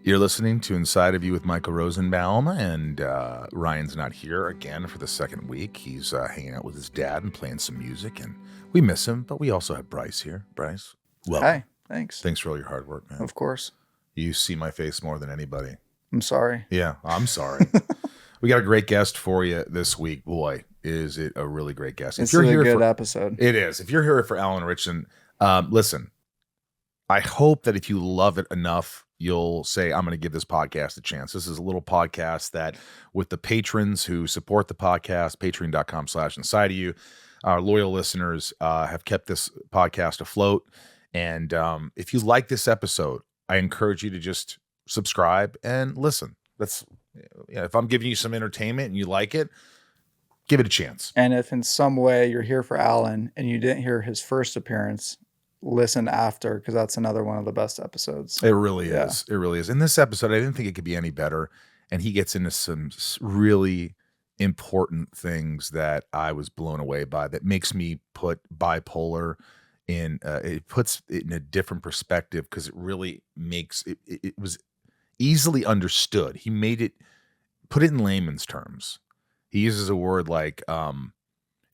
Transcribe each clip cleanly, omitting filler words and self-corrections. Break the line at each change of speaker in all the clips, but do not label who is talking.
You're listening to Inside of You with Michael Rosenbaum, and Ryan's not here again for the second week. He's hanging out with his dad and playing some music, and we miss him, but we also have Bryce here. Bryce, welcome.
Hi, thanks.
Thanks for all your hard work, man.
Of course.
You see my face more than anybody.
I'm sorry.
Yeah, I'm sorry. We got a great guest for you this week. Boy, is it a really great guest.
It's a good episode.
It is. If you're here for Alan Ritchson, listen, I hope that if you love it enough, you'll say, I'm going to give this podcast a chance. This is a little podcast that with the patrons who support the podcast, patreon.com/inside-of-you, our loyal listeners have kept this podcast afloat. And if you like this episode, I encourage you to just subscribe and listen. That's, if I'm giving you some entertainment and you like it, give it a chance.
And if in some way you're here for Alan and you didn't hear his first appearance, listen after, because that's another one of the best episodes.
It really is. It really is. In this episode, I didn't think it could be any better. And he gets into some really important things that I was blown away by, that makes me put bipolar in, it puts it in a different perspective, because it really makes it was easily understood. He made it, put it in layman's terms. He uses a word like,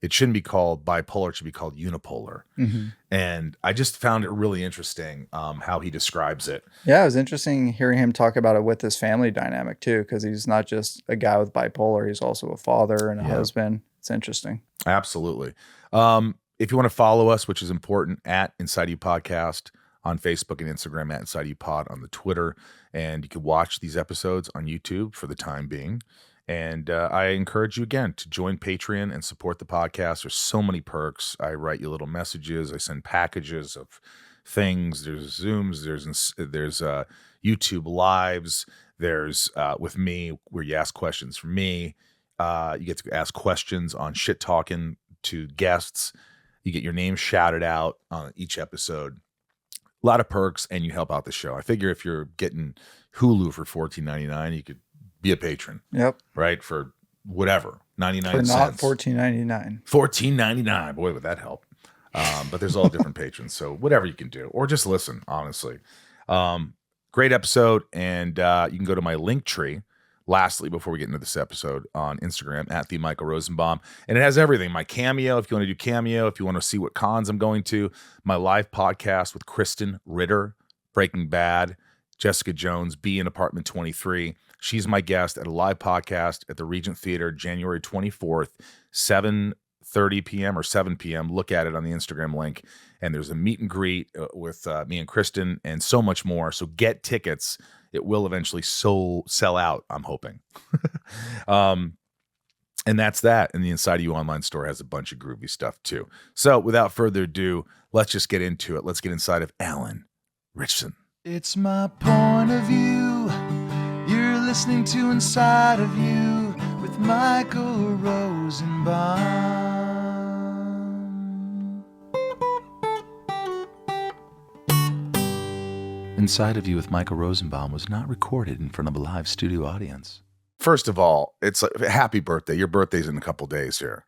it shouldn't be called bipolar, it should be called unipolar.
Mm-hmm.
And I just found it really interesting how he describes it.
Yeah, it was interesting hearing him talk about it with his family dynamic too, because he's not just a guy with bipolar, he's also a father and a husband. It's interesting.
Absolutely. If you want to follow us, which is important, at Inside You Podcast on Facebook and Instagram, at Inside You Pod on the Twitter. And you can watch these episodes on YouTube for the time being. And I encourage you again to join Patreon and support the podcast. There's so many perks. I write you little messages. I send packages of things. There's Zooms. There's YouTube lives. There's with me, where you ask questions from me. You get to ask questions on shit talking to guests. You get your name shouted out on each episode. A lot of perks, and you help out the show. I figure if you're getting Hulu for $14.99, you could be a patron.
Yep.
Right? For whatever, 99
for
cents.
For not $14.99.
$14.99. Boy, would that help. But there's all different patrons. So whatever you can do, or just listen, honestly. Great episode. And you can go to my link tree. Lastly, before we get into this episode, on Instagram, at the Michael Rosenbaum. And it has everything. My Cameo, if you want to do Cameo, if you want to see what cons I'm going to, my live podcast with Kristen Ritter, Breaking Bad, Jessica Jones, B in Apartment 23. She's my guest at a live podcast at the Regent Theater, January 24th, 7:30 p.m. or 7 p.m. Look at it on the Instagram link. And there's a meet and greet with me and Kristen and so much more. So get tickets. It will eventually sell out, I'm hoping. And that's that. And the Inside of You online store has a bunch of groovy stuff too. So without further ado, let's just get into it. Let's get inside of Alan Ritchson. It's my point of view. You're listening to Inside of You with Michael Rosenbaum. Inside of You with Michael Rosenbaum was not recorded in front of a live studio audience. First of all, it's like, happy birthday. Your birthday's in a couple days here.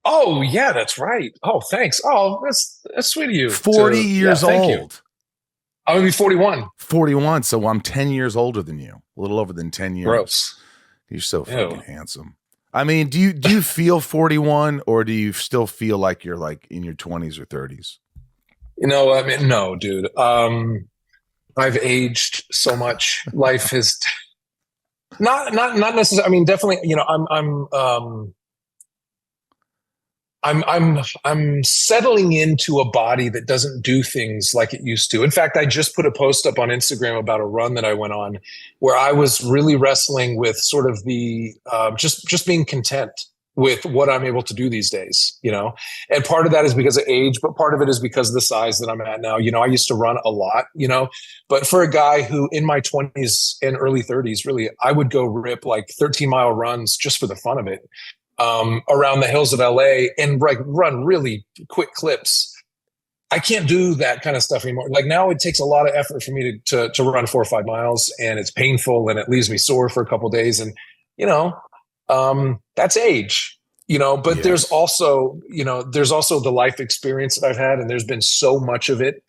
Oh, yeah, that's right. Oh, thanks. Oh, that's sweet of you.
40 years old.
I'm going to be 41.
41, so I'm 10 years older than you. A little over than 10 years.
Gross.
You're so fucking handsome. I mean, do you feel 41, or do you still feel like you're like in your 20s or 30s?
You know, I mean, no, dude. I've aged so much. Life has not necessarily. I mean, definitely. You know, I'm settling into a body that doesn't do things like it used to. In fact, I just put a post up on Instagram about a run that I went on, where I was really wrestling with sort of the just being content with what I'm able to do these days, you know. And part of that is because of age, but part of it is because of the size that I'm at now. You know, I used to run a lot, you know, but for a guy who in my 20s and early 30s, really, I would go rip like 13-mile runs just for the fun of it, around the hills of LA, and like run really quick clips. I can't do that kind of stuff anymore. Like now it takes a lot of effort for me to run 4 or 5 miles, and it's painful and it leaves me sore for a couple of days. And, you know, that's age, you know, but there's also the life experience that I've had, and there's been so much of it,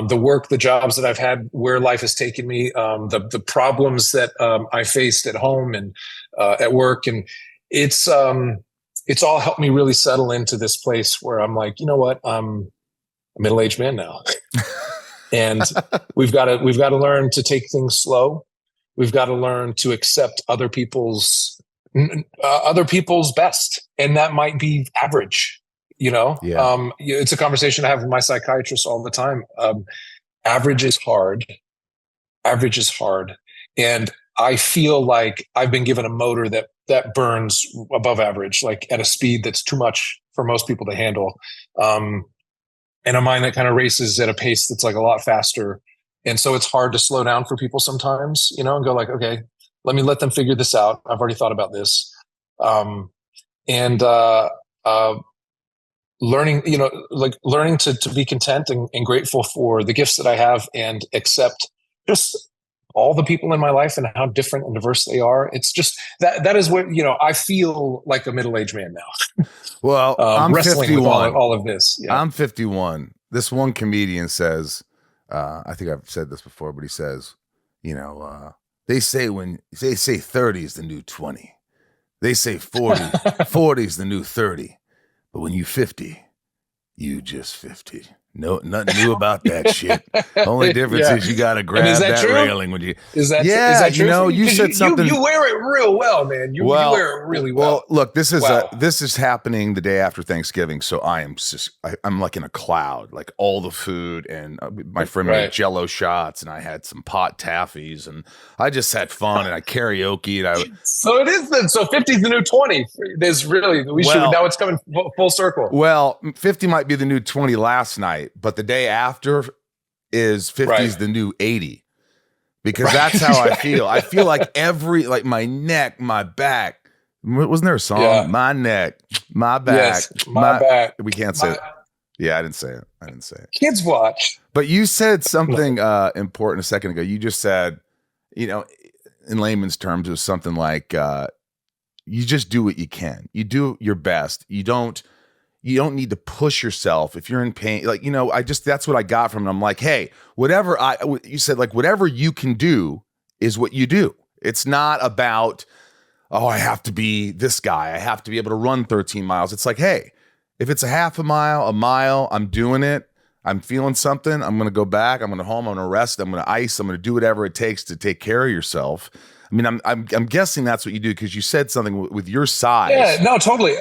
the work, the jobs that I've had, where life has taken me, the problems that I faced at home and at work. And it's all helped me really settle into this place where I'm like, you know what? I'm a middle-aged man now. And we've got to learn to take things slow. We've got to learn to accept other people's best. And that might be average, you know?
Yeah.
It's a conversation I have with my psychiatrist all the time. Average is hard. Average is hard. And I feel like I've been given a motor that burns above average, like at a speed that's too much for most people to handle. And a mind that kind of races at a pace that's like a lot faster. And so it's hard to slow down for people sometimes, you know, and go like, okay, let them figure this out. I've already thought about this. Learning, you know, like learning to be content and grateful for the gifts that I have and accept just all the people in my life and how different and diverse they are. It's just that is what, you know, I feel like a middle-aged man now.
Well, I'm
wrestling
51.
with all of this. Yeah.
I'm 51. This one comedian says, I think I've said this before, but he says, you know, they say 30 is the new 20. They say 40 is the new 30. But when you 50, you just 50. No, nothing new about that shit. Only difference is you got to grab that railing when you.
Is that true?
You know, you said something.
You wear it real well, man. You wear it really well.
Well, look, this is happening the day after Thanksgiving, so I'm like in a cloud, like all the food, and my friend made Jello shots, and I had some pot taffies, and I just had fun, and I karaoke, and
So it is then. So 50 is the new 20. There's really now it's coming full circle.
Well, 50 might be the new 20 last night. But the day after is 50 is the new 80, because that's how I feel. I feel like like my neck, my back. Wasn't there a song? Yeah. My neck, my back,
my back.
We can't say it. Yeah, I didn't say it.
Kids watch.
But you said something important a second ago. You just said, you know, in layman's terms, it was something like you just do what you can. You do your best. You don't need to push yourself if you're in pain. Like, you know, that's what I got from it. I'm like, hey, you said, like, whatever you can do is what you do. It's not about, oh, I have to be this guy. I have to be able to run 13 miles. It's like, hey, if it's a half a mile, I'm doing it. I'm feeling something. I'm going to go back. I'm going to home. I'm going to rest. I'm going to ice. I'm going to do whatever it takes to take care of yourself. I mean, I'm guessing that's what you do, because you said something with your size.
Yeah, no, totally.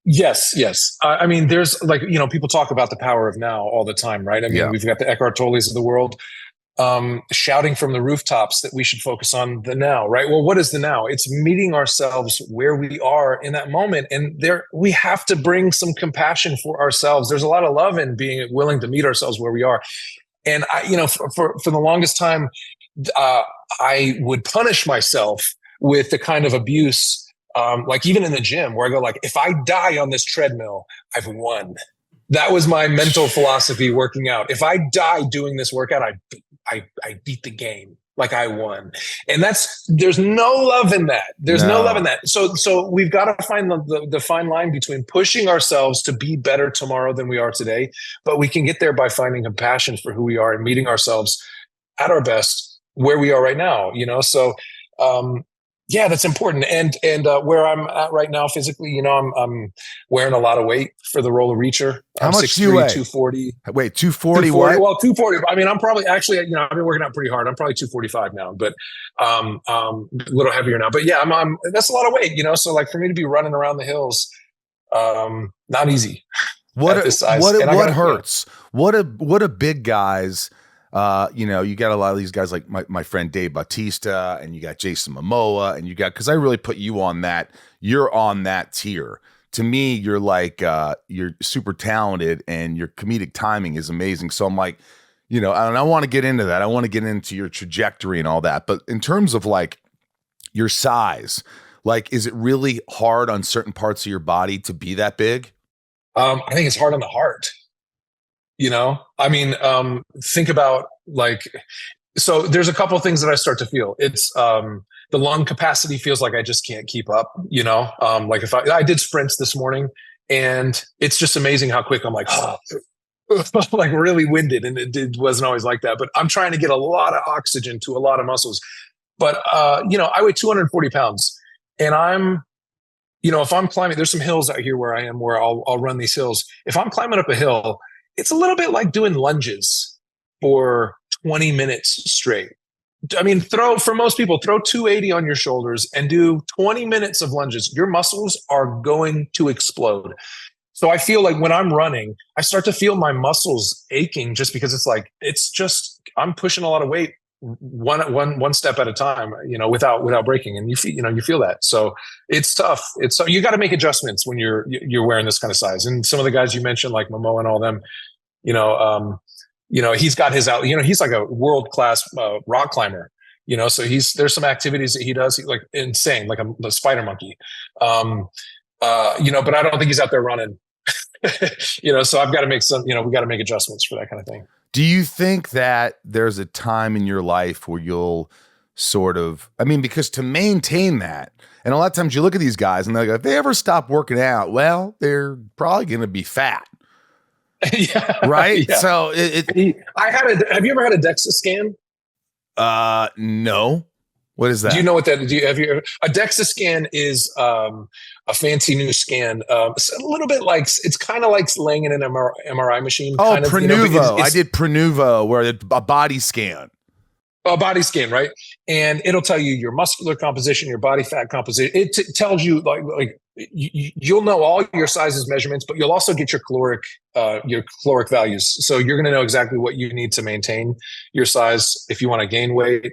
Yes. I mean, there's like, you know, people talk about the power of now all the time, right? I mean, we've got the Eckhart Tolles of the world shouting from the rooftops that we should focus on the now, right? Well, what is the now? It's meeting ourselves where we are in that moment. And we have to bring some compassion for ourselves. There's a lot of love in being willing to meet ourselves where we are. And I, you know, for the longest time, I would punish myself with the kind of abuse, like even in the gym, where I go like, if I die on this treadmill, I've won. That was my mental philosophy working out. If I die doing this workout, I beat the game. Like I won. And there's no love in that. There's no love in that. So we've got to find the fine line between pushing ourselves to be better tomorrow than we are today. But we can get there by finding compassion for who we are and meeting ourselves at our best where we are right now, you know? So, yeah, that's important. And where I'm at right now physically, you know, I'm wearing a lot of weight for the role of Reacher.
How much do you weigh? 240. Wait, 240 what?
Well, 240. I mean, I'm probably actually, you know, I've been working out pretty hard. I'm probably 245 now, but a little heavier now. But yeah, I'm that's a lot of weight, you know? So like for me to be running around the hills, not easy.
What hurts? What a big guys. You know, you got a lot of these guys like my friend Dave Bautista, and you got Jason Momoa, and because I really put you on that. You're on that tier. To me, you're like you're super talented, and your comedic timing is amazing. So I'm like, you know, and I want to get into that. I want to get into your trajectory and all that. But in terms of like your size, like, is it really hard on certain parts of your body to be that big?
I think it's hard on the heart. You know, I mean, think about like, so there's a couple of things that I start to feel. It's the lung capacity feels like I just can't keep up, you know, like if I did sprints this morning, and it's just amazing how quick I'm like, oh, like really winded, and it wasn't always like that. But I'm trying to get a lot of oxygen to a lot of muscles. But I weigh 240 pounds, and if I'm climbing, there's some hills out here where I am, where I'll run these hills. If I'm climbing up a hill, it's a little bit like doing lunges for 20 minutes straight. I mean, for most people, throw 280 on your shoulders and do 20 minutes of lunges. Your muscles are going to explode. So I feel like when I'm running, I start to feel my muscles aching, just because I'm pushing a lot of weight one step at a time, without breaking, and you feel that. So it's tough. You got to make adjustments when you're wearing this kind of size. And some of the guys you mentioned, like Momo and all them, he's got his out. He's like a world-class rock climber. So there's some activities that he does, like insane, like a spider monkey. But I don't think he's out there running. So I've got to make we got to make adjustments for that kind of thing.
Do you think that there's a time in your life where you'll sort of, because to maintain that, and a lot of times you look at these guys and they're like, if they ever stop working out, well, they're probably going to be fat.
Yeah.
Right.
Yeah.
So
have you ever had a DEXA scan?
No. What is that?
Do you know what that? A DEXA scan is a fancy new scan. It's a little bit like, it's kind of like laying in an MRI machine.
Oh,
kind of,
Prenuvo. I did Prenuvo, where a body scan.
A body scan, right? And it'll tell you your muscular composition, your body fat composition. It tells you like you'll know all your sizes, measurements, but you'll also get your caloric values. So you're going to know exactly what you need to maintain your size if you want to gain weight.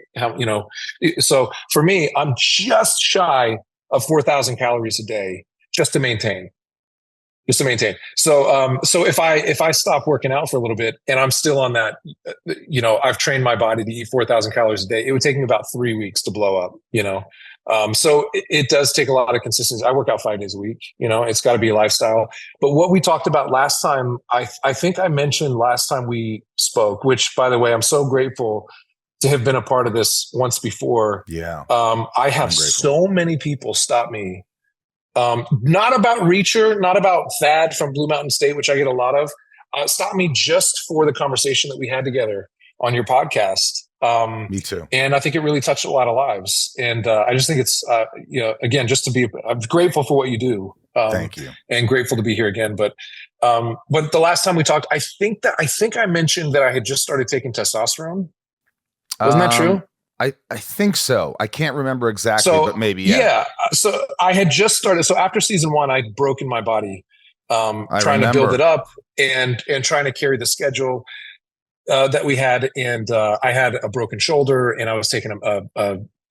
So for me, I'm just shy of 4,000 calories a day just to maintain. So if I stop working out for a little bit and I'm still on that, I've trained my body to eat 4,000 calories a day. It would take me about 3 weeks to blow up, so it does take a lot of consistency. I work out 5 days a week, it's got to be a lifestyle. But what we talked about last time, I think I mentioned last time we spoke, which, by the way, I'm so grateful to have been a part of this once before.
Yeah.
I have so many people stop me. Not about Reacher, not about Thad from Blue Mountain State, which I get a lot of. Stop me just for the conversation that we had together on your podcast.
Me too.
And I think it really touched a lot of lives. And I just think it's, again, I'm grateful for what you do.
Thank you.
And grateful to be here again. But the last time we talked, I think I mentioned that I had just started taking testosterone. Wasn't that true?
I think so. I can't remember exactly, but maybe.
Yeah. So I had just started. So after season 1, I'd broken my body, trying to build it up and trying to carry the schedule that we had. And I had a broken shoulder, and I was taking a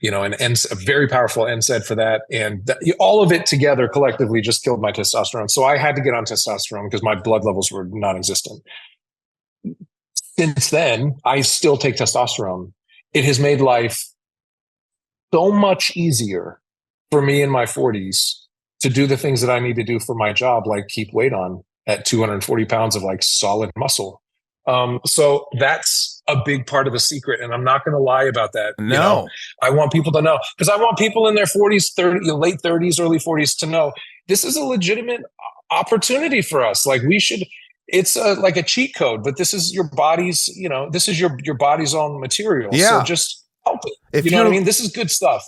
very powerful NSAID for that. And all of it together collectively just killed my testosterone. So I had to get on testosterone because my blood levels were non-existent. Since then, I still take testosterone. It has made life so much easier for me in my 40s to do the things that I need to do for my job, like keep weight on at 240 pounds of like solid muscle. So that's a big part of the secret. And I'm not going to lie about that.
No,
I want people to know, because I want people in their 40s, late 30s, early 40s to know this is a legitimate opportunity for us. Like it's like a cheat code, but this is your body's, this is your body's own material.
Yeah.
So just help it. You know what I mean? This is good stuff.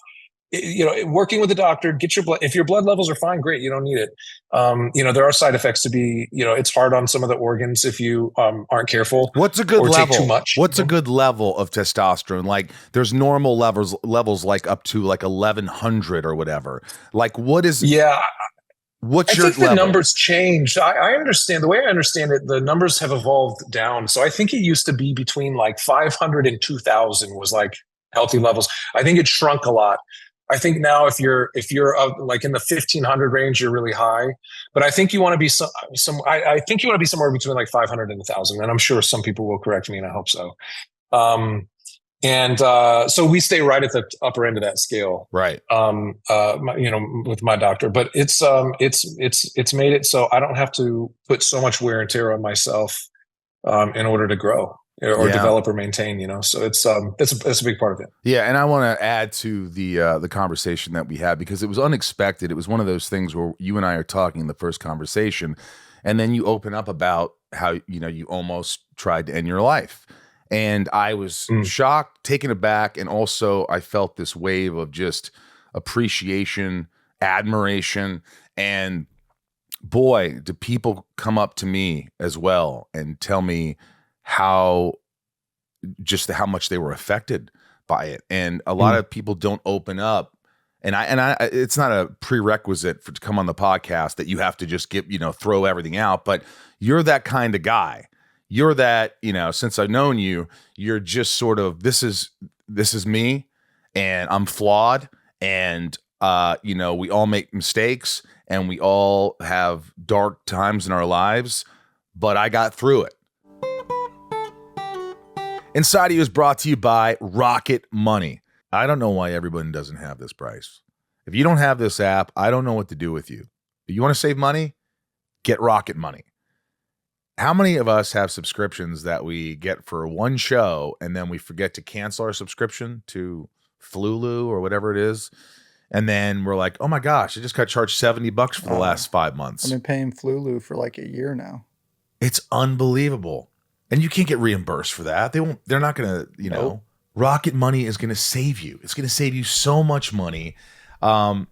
Working with a doctor, get your blood. If your blood levels are fine, great. You don't need it. There are side effects to be, it's hard on some of the organs if you aren't careful.
What's a good level?
Take too much.
What's a good level of testosterone? Like there's normal levels like up to like 1,100 or whatever. Like what is?
Yeah.
What's
I
your
think the numbers changed. I understand, the way I understand it, the numbers have evolved down. So I think it used to be between like 500 and 2,000 was like healthy levels. I think it shrunk a lot. I think now if you're like in the 1,500 range, you're really high. But I think you want to be I think you want to be somewhere between like 500 and 1,000. And I'm sure some people will correct me, and I hope so. So we stay right at the upper end of that scale,
right?
With my doctor, but it's made it so I don't have to put so much wear and tear on myself in order to grow or develop or maintain. So it's a big part of it.
Yeah, and I want to add to the conversation that we had, because it was unexpected. It was one of those things where you and I are talking in the first conversation, And then you open up about how, you almost tried to end your life. And I was shocked, taken aback, and also I felt this wave of just appreciation, admiration, and boy, do people come up to me as well and tell me how much they were affected by it. And a lot of people don't open up. And I it's not a prerequisite to come on the podcast that you have to just throw everything out, but you're that kind of guy. You're that, since I've known you, you're just sort of, this is me, and I'm flawed, and we all make mistakes, and we all have dark times in our lives, but I got through it. Inside of You is brought to you by Rocket Money. I don't know why everyone doesn't have this, Bryce. If you don't have this app, I don't know what to do with you. If you want to save money, get Rocket Money. How many of us have subscriptions that we get for one show and then we forget to cancel our subscription to Flulu or whatever it is? And then we're like, oh my gosh, I just got charged $70 for the last 5 months.
I've been paying Flulu for like a year now.
It's unbelievable. And you can't get reimbursed for that. They're not going to,
Nope.
Rocket Money is going to save you. It's going to save you so much money. And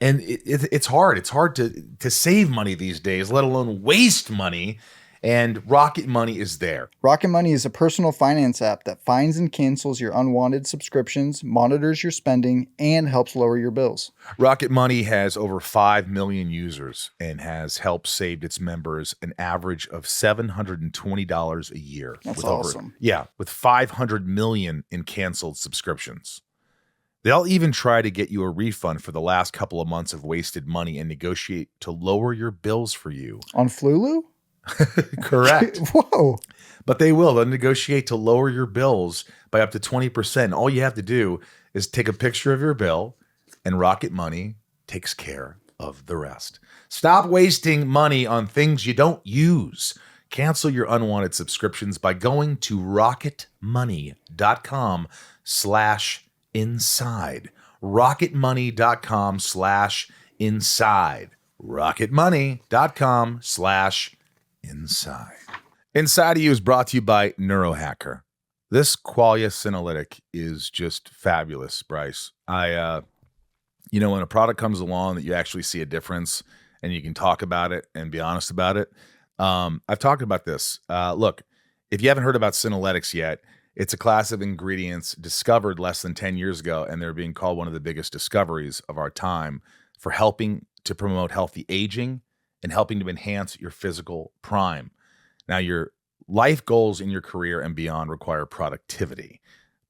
it's hard. It's hard to save money these days, let alone waste money. And Rocket Money is there.
Rocket Money is a personal finance app that finds and cancels your unwanted subscriptions, monitors your spending, and helps lower your bills.
Rocket Money has over 5 million users and has helped save its members an average of $720 a year.
That's awesome.
With 500 million in canceled subscriptions. They'll even try to get you a refund for the last couple of months of wasted money and negotiate to lower your bills for you.
On Flulu?
Correct.
Whoa.
But they will. They'll negotiate to lower your bills by up to 20%. All you have to do is take a picture of your bill, and Rocket Money takes care of the rest. Stop wasting money on things you don't use. Cancel your unwanted subscriptions by going to rocketmoney.com/inside. rocketmoney.com/inside. rocketmoney.com/inside. Inside of You is brought to you by Neurohacker. This qualia senolytic is just fabulous, Bryce. When a product comes along that you actually see a difference and you can talk about it and be honest about it. I've talked about this. Look, if you haven't heard about senolytics yet, it's a class of ingredients discovered less than 10 years ago, and they're being called one of the biggest discoveries of our time for helping to promote healthy aging and helping to enhance your physical prime. Now, your life goals in your career and beyond require productivity.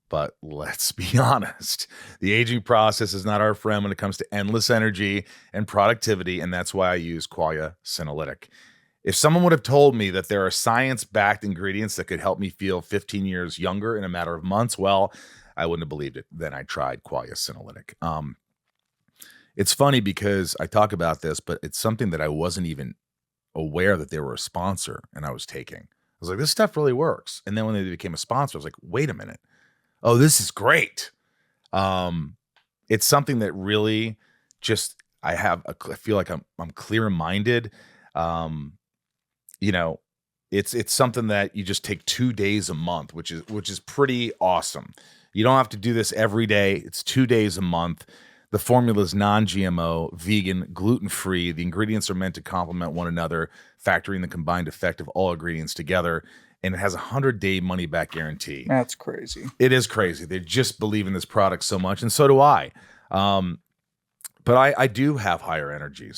But let's be honest, the aging process is not our friend when it comes to endless energy and productivity, and that's why I use Qualia Senolytic. If someone would have told me that there are science-backed ingredients that could help me feel 15 years younger in a matter of months, well, I wouldn't have believed it. Then I tried Qualia Senolytic. It's funny because I talk about this, but it's something that I wasn't even aware that they were a sponsor and I was taking. I was like, this stuff really works. And then when they became a sponsor, I was like, wait a minute. Oh, this is great. It's something that really just, I feel like I'm clear-minded. It's something that you just take 2 days a month, which is pretty awesome. You don't have to do this every day. It's 2 days a month. The formula is non-GMO, vegan, gluten-free. The ingredients are meant to complement one another, factoring the combined effect of all ingredients together. And it has a 100-day money-back guarantee.
That's crazy.
It is crazy. They just believe in this product so much, and so do I. But I do have higher energy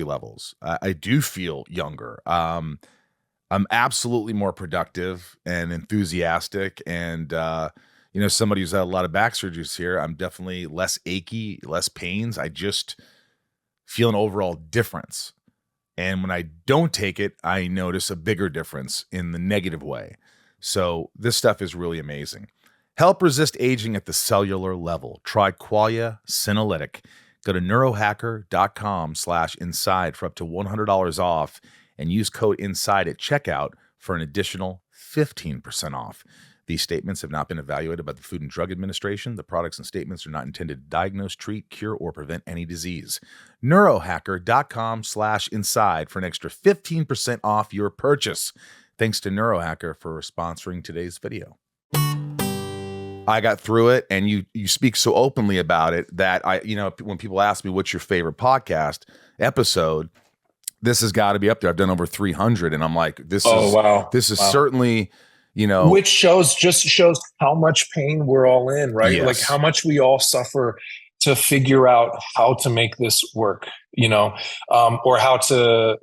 levels. I do feel younger. I'm absolutely more productive and enthusiastic, and somebody who's had a lot of back surgeries here, I'm definitely less achy, less pains. I just feel an overall difference. And when I don't take it, I notice a bigger difference in the negative way. So this stuff is really amazing. Help resist aging at the cellular level. Try Qualia Senolytic. Go to neurohacker.com/inside for up to $100 off and use code INSIDE at checkout for an additional 15% off. These statements have not been evaluated by the Food and Drug Administration. The products and statements are not intended to diagnose, treat, cure, or prevent any disease. Neurohacker.com/inside for an extra 15% off your purchase. Thanks to Neurohacker for sponsoring today's video. I got through it, and you speak so openly about it that when people ask me what's your favorite podcast episode, this has got to be up there. I've done over 300, and I'm like, this is certainly,
which just shows how much pain we're all in, right?
Yes.
Like how much we all suffer to figure out how to make this work, or how to,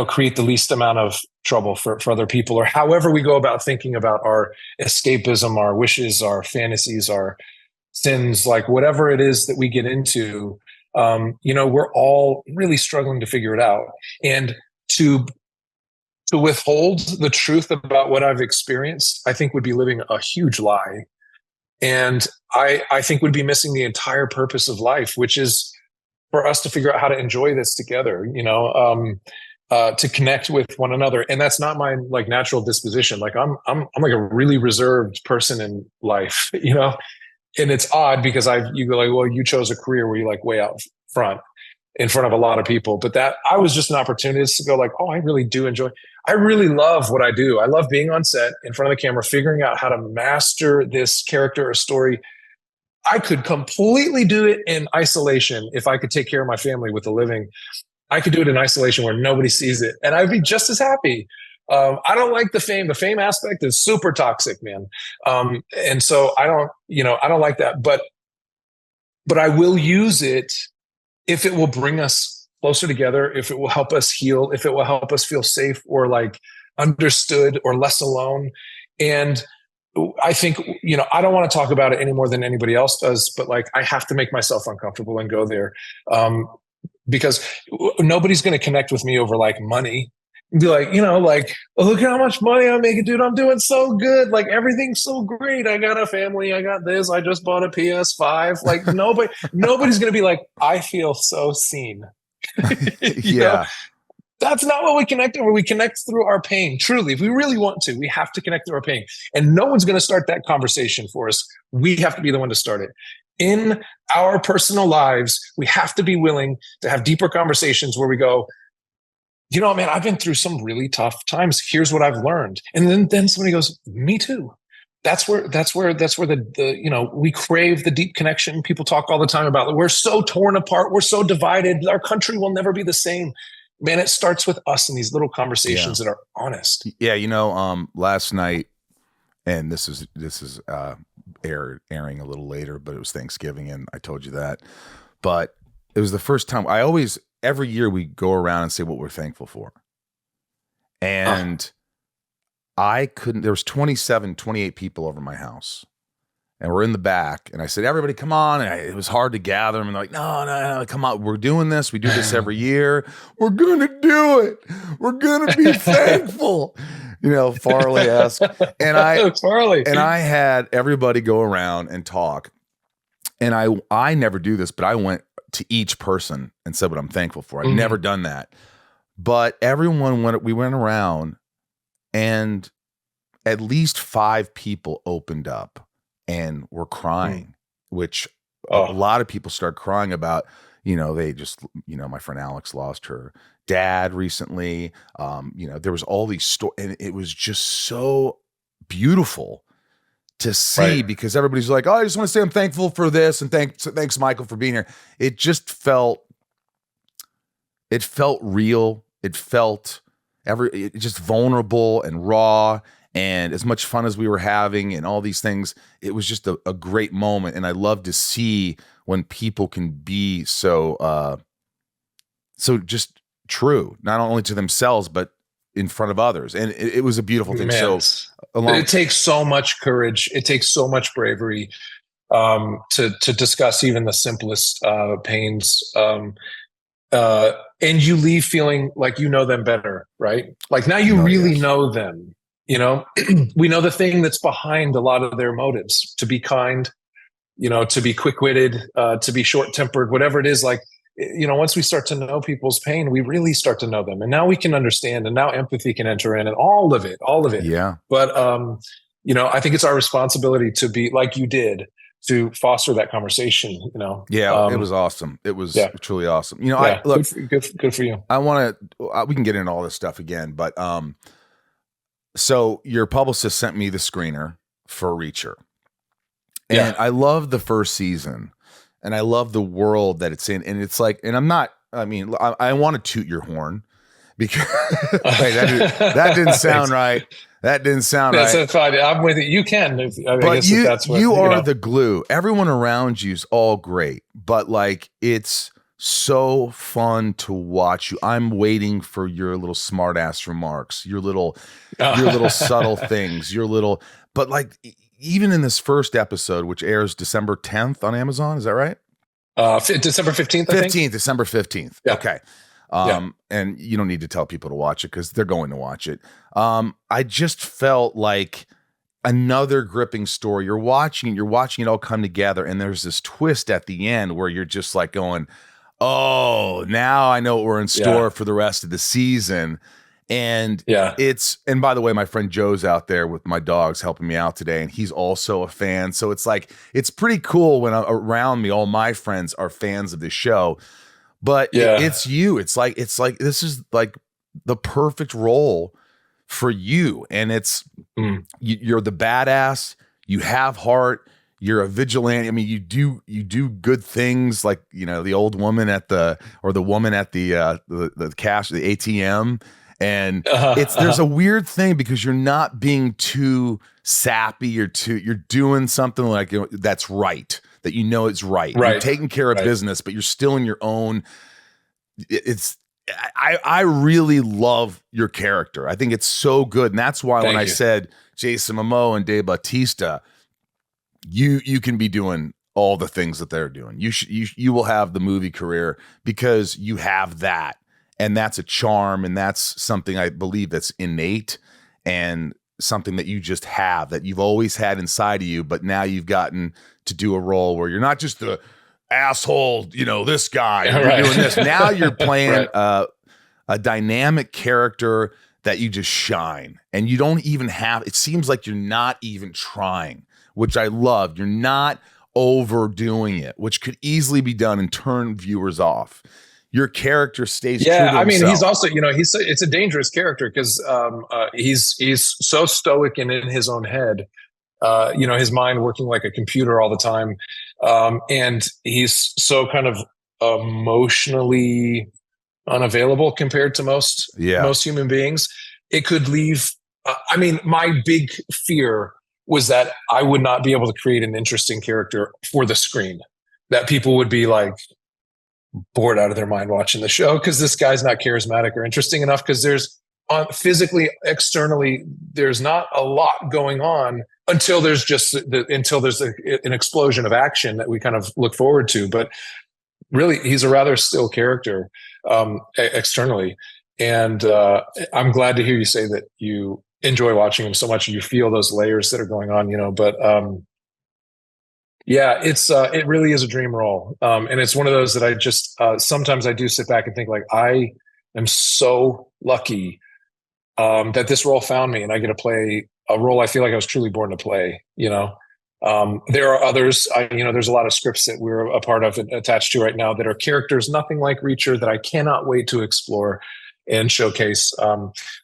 create the least amount of trouble for other people, or however we go about thinking about our escapism, our wishes, our fantasies, our sins, like whatever it is that we get into, we're all really struggling to figure it out. And to withhold the truth about what I've experienced, I think would be living a huge lie. And I think would be missing the entire purpose of life, which is for us to figure out how to enjoy this together, to connect with one another. And that's not my like natural disposition. Like I'm like a really reserved person in life, and it's odd because you go like, well, you chose a career where you're like way out front in front of a lot of people, but that I was just an opportunist to go like, oh, I really do enjoy. I really love what I do. I love being on set in front of the camera, figuring out how to master this character or story. I could completely do it in isolation. If I could take care of my family with a living, I could do it in isolation where nobody sees it, and I'd be just as happy. I don't like the fame. The fame aspect is super toxic, man. And so I don't like that, but I will use it if it will bring us closer together, if it will help us heal, if it will help us feel safe or like understood or less alone. And I think, I don't want to talk about it any more than anybody else does, but like, I have to make myself uncomfortable and go there. Because nobody's going to connect with me over like money and be like, oh, look how much money I'm making, dude. I'm doing so good. Like everything's so great. I got a family. I got this. I just bought a PS5. Like nobody's going to be like, I feel so seen.
Yeah.
That's not what we connect over. We connect through our pain. Truly, if we really want to, we have to connect through our pain. And no one's going to start that conversation for us. We have to be the one to start it. In our personal lives, we have to be willing to have deeper conversations where we go, man, I've been through some really tough times. Here's what I've learned. And then somebody goes, me too. That's where the we crave the deep connection. People talk all the time about, we're so torn apart. We're so divided. Our country will never be the same. Man, it starts with us in these little conversations that are honest.
Yeah. Last night, and this is airing a little later, but it was Thanksgiving, and I told you that. But it was the first time. Every year we go around and say what we're thankful for. And there was 28 people over my house. And we're in the back, and I said, everybody come on. And it was hard to gather them. And they're like, no, come on. We're doing this. We do this every year. We're going to do it. We're going to be thankful. Farley-esque. And I had everybody go around and talk. And I never do this, but I went to each person and said what I'm thankful for. I've never done that. But we went around, and at least 5 people opened up and were crying, which a lot of people start crying about. They just, my friend Alex lost her dad recently. There was all these stories, and it was just so beautiful to see, because everybody's like, oh, I just want to say I'm thankful for this, and thanks Michael for being here. It just felt real. It felt just vulnerable and raw. And as much fun as we were having and all these things, it was just a great moment. And I love to see when people can be so just true, not only to themselves, but in front of others. And it was a beautiful thing.
Man, it takes so much courage. It takes so much bravery to discuss even the simplest pains. And you leave feeling like you know them better, right? Like now you really know them. We know the thing that's behind a lot of their motives: to be kind, to be quick-witted, to be short-tempered, whatever it is. Like, once we start to know people's pain, we really start to know them. And now we can understand, and now empathy can enter in, and all of it.
Yeah.
But, I think it's our responsibility to be like you did, to foster that conversation.
Yeah, it was awesome. It was truly awesome. I look
good for you.
I want to. We can get into all this stuff again, but so your publicist sent me the screener for Reacher, and I love the first season, and I love the world that it's in, and it's like, and I'm not. I mean, I want to toot your horn because wait, that didn't sound right. That didn't sound right.
That's fine. I'm with it. You can.
But you are the glue. Everyone around you is all great, but like it's so fun to watch you. I'm waiting for your little smart ass remarks, your little subtle things, but like even in this first episode, which airs December 10th on Amazon, is that right?
December 15th, I think.
December 15th. Yeah. Okay. And you don't need to tell people to watch it because they're going to watch it. I just felt like another gripping story. You're watching it all come together, and there's this twist at the end where you're just like going, oh, now I know what we're in store for the rest of the season. And and by the way, my friend Joe's out there with my dogs helping me out today, and he's also a fan. So it's like, it's pretty cool when around me, all my friends are fans of this show. But it's you. It's like this is like the perfect role for you, and it's you're the badass. You have heart. You're a vigilante. I mean, you do good things, like the old woman the woman at the cash, the ATM, and there's a weird thing because you're not being too sappy. You're doing something like that's right. That it's right. You're taking care of business, but you're still in your own. I really love your character. I think it's so good, and that's why I said Jason Momoa and Dave Bautista, you can be doing all the things that they're doing. You will have the movie career because you have that, and that's a charm, and that's something I believe that's innate and something that you just have, that you've always had inside of you, but now you've gotten to do a role where you're not just the asshole, this guy, you're doing this. Now you're playing a dynamic character that you just shine, and you don't even have, it seems like you're not even trying, which I love. You're not overdoing it, which could easily be done and turn viewers off. Your character stays true to himself.
I mean, he's also, it's a dangerous character because he's so stoic and in his own head, his mind working like a computer all the time. And he's so kind of emotionally unavailable compared to most human beings. It could leave, my big fear was that I would not be able to create an interesting character for the screen, that people would be like, bored out of their mind watching the show because this guy's not charismatic or interesting enough, because there's physically, externally, there's not a lot going on until there's an explosion of action that we kind of look forward to. But really, he's a rather still character externally, and I'm glad to hear you say that you enjoy watching him so much and you feel those layers that are going on, but it really is a dream role. And it's one of those that I just, sometimes I do sit back and think like, I am so lucky that this role found me and I get to play a role I feel like I was truly born to play, There are others, there's a lot of scripts that we're a part of and attached to right now that are characters, nothing like Reacher, that I cannot wait to explore and showcase.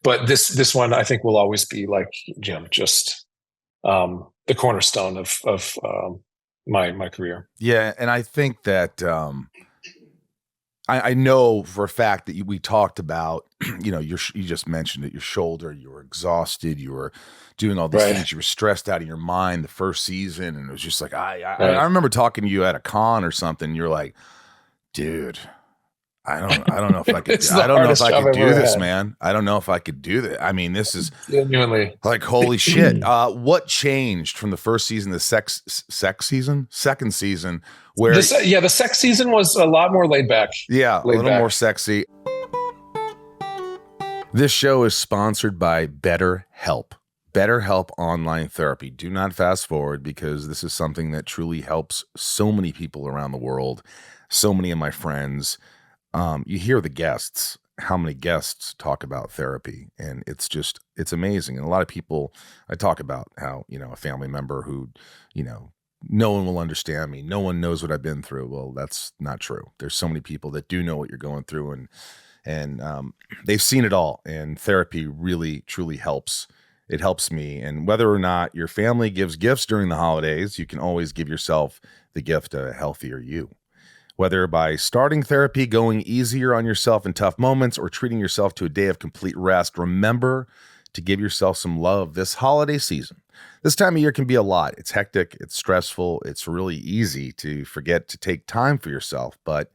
But this one I think will always be like, Jim, just the cornerstone of my career.
Yeah, and I think that I know for a fact that we talked about, you just mentioned it, your shoulder, you were exhausted, you were doing all these things, you were stressed out of your mind the first season, and it was just like I remember talking to you at a con or something. You're like, dude, I don't know if I could. I don't know if I could do this, man. I don't know if I could do that. I mean, this is
genuinely
like, holy shit. What changed from the first season, the second season, where
the sex season was a lot more laid back.
Yeah, a little more sexy. This show is sponsored by Betterhelp. Betterhelp online therapy. Do not fast forward, because this is something that truly helps so many people around the world. So many of my friends. You hear the guests, how many guests talk about therapy, and it's amazing. And a lot of people, I talk about how, a family member who, no one will understand me. No one knows what I've been through. Well, that's not true. There's so many people that do know what you're going through, and they've seen it all. And therapy really, truly helps. It helps me. And whether or not your family gives gifts during the holidays, you can always give yourself the gift of a healthier you. Whether by starting therapy, going easier on yourself in tough moments, or treating yourself to a day of complete rest, remember to give yourself some love this holiday season. This time of year can be a lot. It's hectic, it's stressful, it's really easy to forget to take time for yourself, but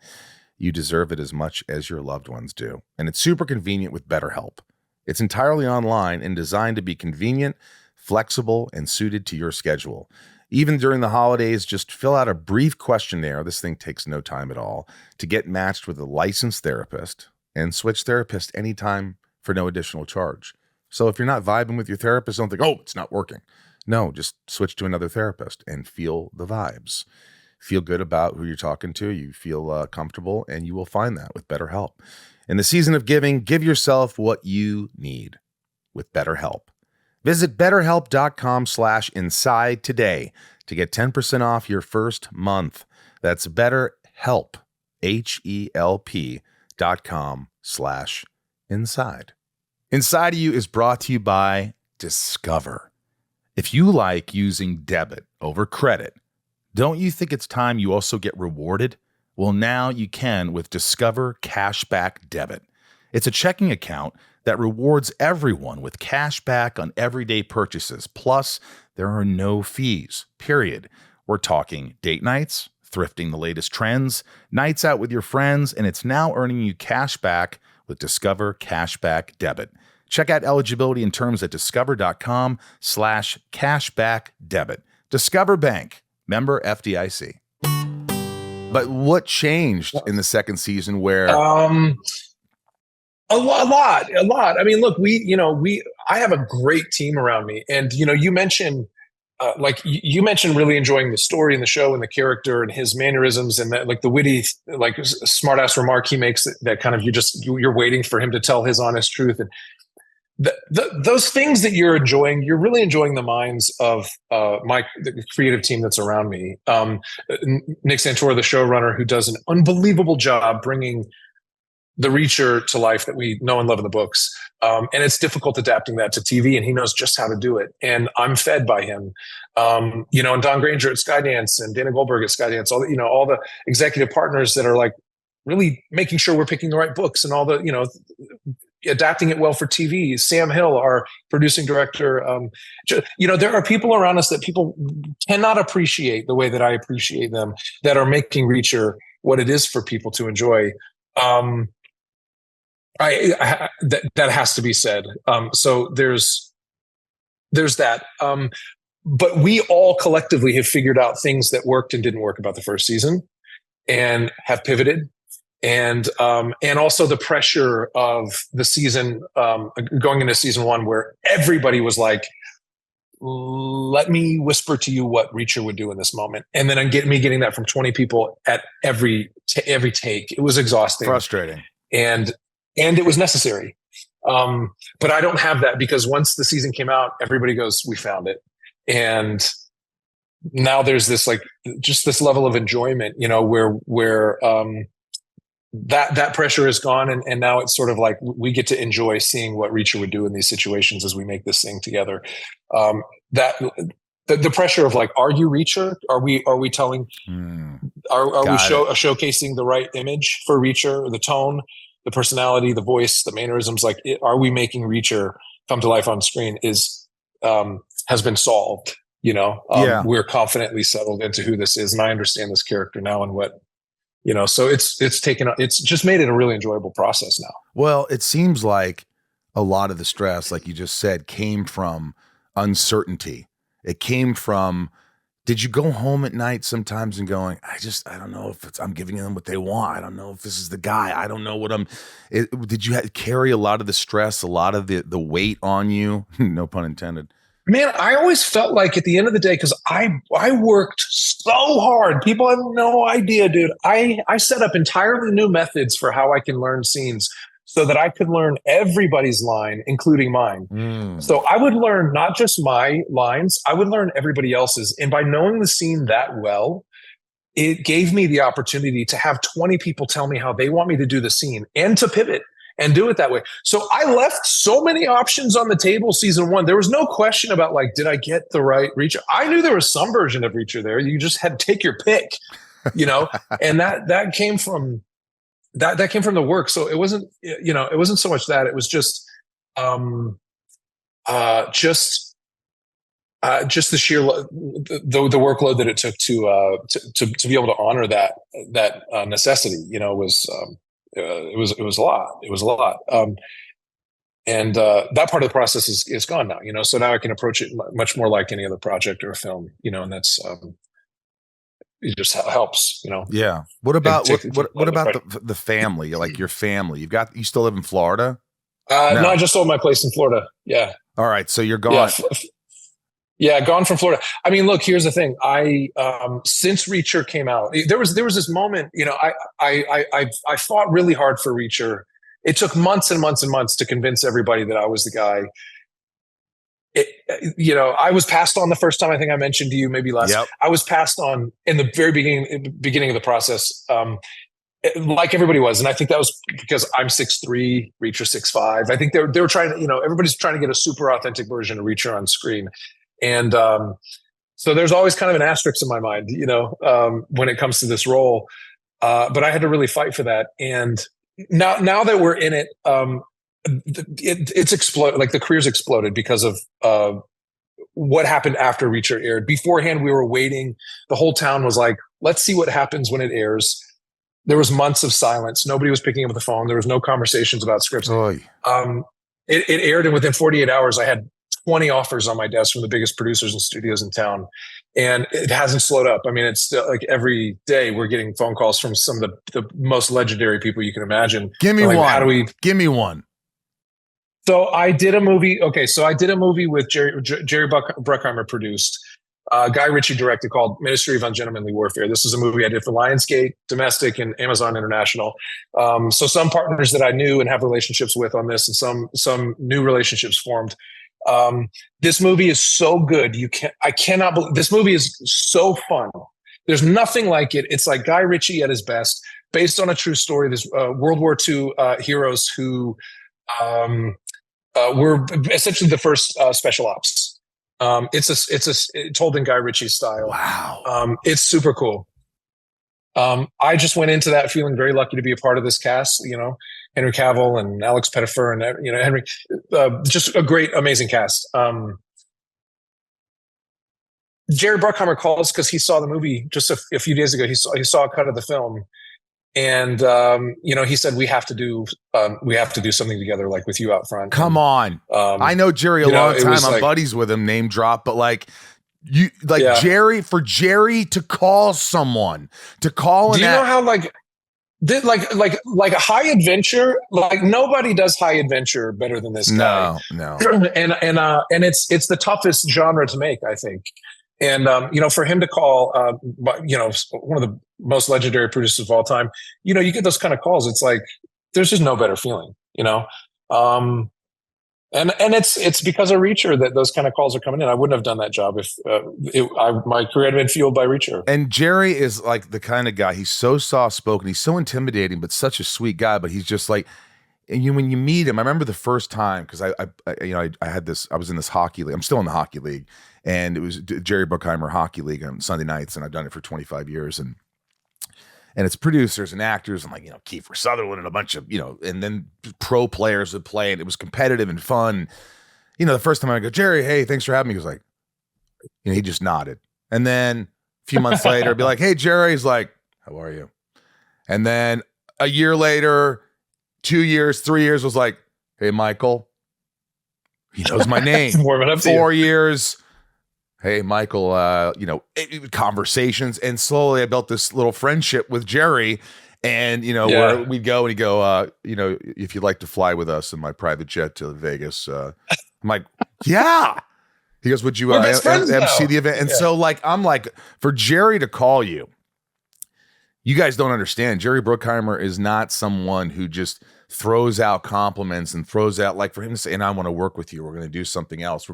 you deserve it as much as your loved ones do. And it's super convenient with Betterhelp. It's entirely online and designed to be convenient, flexible, and suited to your schedule. Even during the holidays, just fill out a brief questionnaire. This thing takes no time at all to get matched with a licensed therapist, and switch therapist anytime for no additional charge. So if you're not vibing with your therapist, don't think, oh, it's not working. No, just switch to another therapist and feel the vibes. Feel good about who you're talking to. You feel comfortable, and you will find that with BetterHelp. In the season of giving, give yourself what you need with BetterHelp. Visit betterhelp.com/inside today to get 10% off your first month. That's BetterHelp, HELP.com/inside. Inside of You is brought to you by Discover. If you like using debit over credit, don't you think it's time you also get rewarded? Well, now you can with Discover Cashback Debit. It's a checking account that rewards everyone with cash back on everyday purchases. Plus, there are no fees, period. We're talking date nights, thrifting the latest trends, nights out with your friends, and it's now earning you cash back with Discover Cashback Debit. Check out eligibility and terms at discover.com/cashbackdebit. Discover Bank, member FDIC. But what changed in the second season where...
A lot. I mean, look, I have a great team around me. And, you mentioned, you mentioned really enjoying the story and the show and the character and his mannerisms and that, like, the witty, like, smart ass remark he makes that kind of, you're waiting for him to tell his honest truth. And those things that you're enjoying, you're really enjoying the minds of the creative team that's around me. Nick Santora, the showrunner, who does an unbelievable job bringing the Reacher to life that we know and love in the books. And it's difficult adapting that to TV, and he knows just how to do it. And I'm fed by him. And Don Granger at Skydance and Dana Goldberg at Skydance, all the executive partners that are like really making sure we're picking the right books and all the, adapting it well for TV. Sam Hill, our producing director. There are people around us that people cannot appreciate the way that I appreciate them, that are making Reacher what it is for people to enjoy. That has to be said. So there's that. But we all collectively have figured out things that worked and didn't work about the first season, and have pivoted. And also the pressure of the season, going into season one, where everybody was like, let me whisper to you what Reacher would do in this moment. And then getting that from 20 people at every take. It was exhausting.
Frustrating.
And it was necessary. But I don't have that, because once the season came out, everybody goes, we found it. And now there's this, like, just this level of enjoyment, where that pressure is gone. And now it's sort of like we get to enjoy seeing what Reacher would do in these situations as we make this thing together. The pressure of, like, are you Reacher? Are we telling, are we showcasing the right image for Reacher, the tone, the personality, the voice, the mannerisms? Like, are we making Reacher come to life on screen has been solved. We're confidently settled into who this is. And I understand this character now and what, so it's just made it a really enjoyable process now.
Well, it seems like a lot of the stress, like you just said, came from uncertainty. It came from, did you go home at night sometimes and going, I don't know if I'm giving them what they want. I don't know if this is the guy. I don't know what did you carry a lot of the stress, a lot of the weight on you? No pun intended.
Man, I always felt like at the end of the day, because I worked so hard. People have no idea, dude. I set up entirely new methods for how I can learn scenes so that I could learn everybody's line, including mine. So I would learn not just my lines, I would learn everybody else's. And by knowing the scene that well, it gave me the opportunity to have 20 people tell me how they want me to do the scene and to pivot and do it that way. So I left so many options on the table season 1. There was no question about like, did I get the right Reacher? I knew there was some version of Reacher there. You just had to take your pick, you know, and that came from that came from the work. So it wasn't, you know, it wasn't so much that, it was just the sheer the workload that it took to be able to honor that necessity, you know, was it was a lot. It was a lot. And that part of the process is gone now, you know, so now I can approach it much more like any other project or a film, you know, and that's it just helps, you know.
Yeah. What about the family? Like your family? You still live in Florida?
No, I just sold my place in Florida. Yeah.
All right. So you're gone.
Yeah, gone from Florida. I mean, look, here's the thing. I since Reacher came out, there was this moment, you know, I fought really hard for Reacher. It took months and months and months to convince everybody that I was the guy. You know, I was passed on the first time. I think I mentioned to you maybe last.
Yep.
I was passed on in the very beginning of the process, like everybody was, and I think that was because I'm 6'3", Reacher 6'5". I think they were trying to, you know, everybody's trying to get a super authentic version of Reacher on screen. And so there's always kind of an asterisk in my mind, you know, when it comes to this role. But I had to really fight for that. And now that we're in it, it's exploded. Like the career's exploded because of what happened after Reacher aired. Beforehand, we were waiting. The whole town was like, let's see what happens when it airs. There was months of silence. Nobody was picking up the phone. There was no conversations about scripts. It aired, and within 48 hours, I had 20 offers on my desk from the biggest producers and studios in town. And it hasn't slowed up. I mean, it's still like every day we're getting phone calls from some of the most legendary people you can imagine.
Give me one. Give me one.
So I did a movie. Okay. So I did a movie with Jerry Bruckheimer produced. Guy Ritchie directed, called Ministry of Ungentlemanly Warfare. This is a movie I did for Lionsgate, Domestic, and Amazon International. So some partners that I knew and have relationships with on this, and some new relationships formed. This movie is so good. I cannot believe this movie is so fun. There's nothing like it. It's like Guy Ritchie at his best, based on a true story. There's World War II heroes who were essentially the first special ops. It's told in Guy Ritchie style.
Wow.
It's super cool. I just went into that feeling very lucky to be a part of this cast, you know, Henry Cavill and Alex Pettyfer and, you know, Henry, just a great, amazing cast. Jerry Bruckheimer calls because he saw the movie just a few days ago. He saw a cut of the film, and you know, he said we have to do something together, like with you out front.
Come on, I know Jerry a long time. I'm buddies with him. Name drop, but like. Jerry to call someone to call.
Do you know how like a high adventure? Like nobody does high adventure better than this guy.
No.
and it's the toughest genre to make, I think. And you know, for him to call, you know, one of the most legendary producers of all time, you know, you get those kind of calls. It's like there's just no better feeling, you know. And it's because of Reacher that those kind of calls are coming in. I wouldn't have done that job if my career had been fueled by Reacher.
And Jerry is like the kind of guy, he's so soft-spoken, he's so intimidating, but such a sweet guy. But he's just like, and when you meet him, I remember the first time, because I was in this hockey league. I'm still in the hockey league, and it was Jerry Bruckheimer Hockey League on Sunday nights, and I've done it for 25 years, and it's producers and actors and, like, you know, Kiefer Sutherland and a bunch of, you know, and then pro players would play, and it was competitive and fun. You know, the first time I go, Jerry, hey, thanks for having me. He was like, you know, he just nodded. And then a few months later, I'd be like, hey, Jerry. He's like, how are you? And then a year later, 2 years, 3 years, was like, hey, Michael. He knows my name. 4 years. Hey, Michael, you know, conversations. And slowly I built this little friendship with Jerry. And, you know, where we'd go and he'd go, you know, if you'd like to fly with us in my private jet to Vegas. I'm like, yeah. He goes, would you MC the event? And so, like, I'm like, for Jerry to call you you guys don't understand. Jerry Bruckheimer is not someone who just throws out compliments and throws out, like, for him to say, and I want to work with you. We're going to do something else.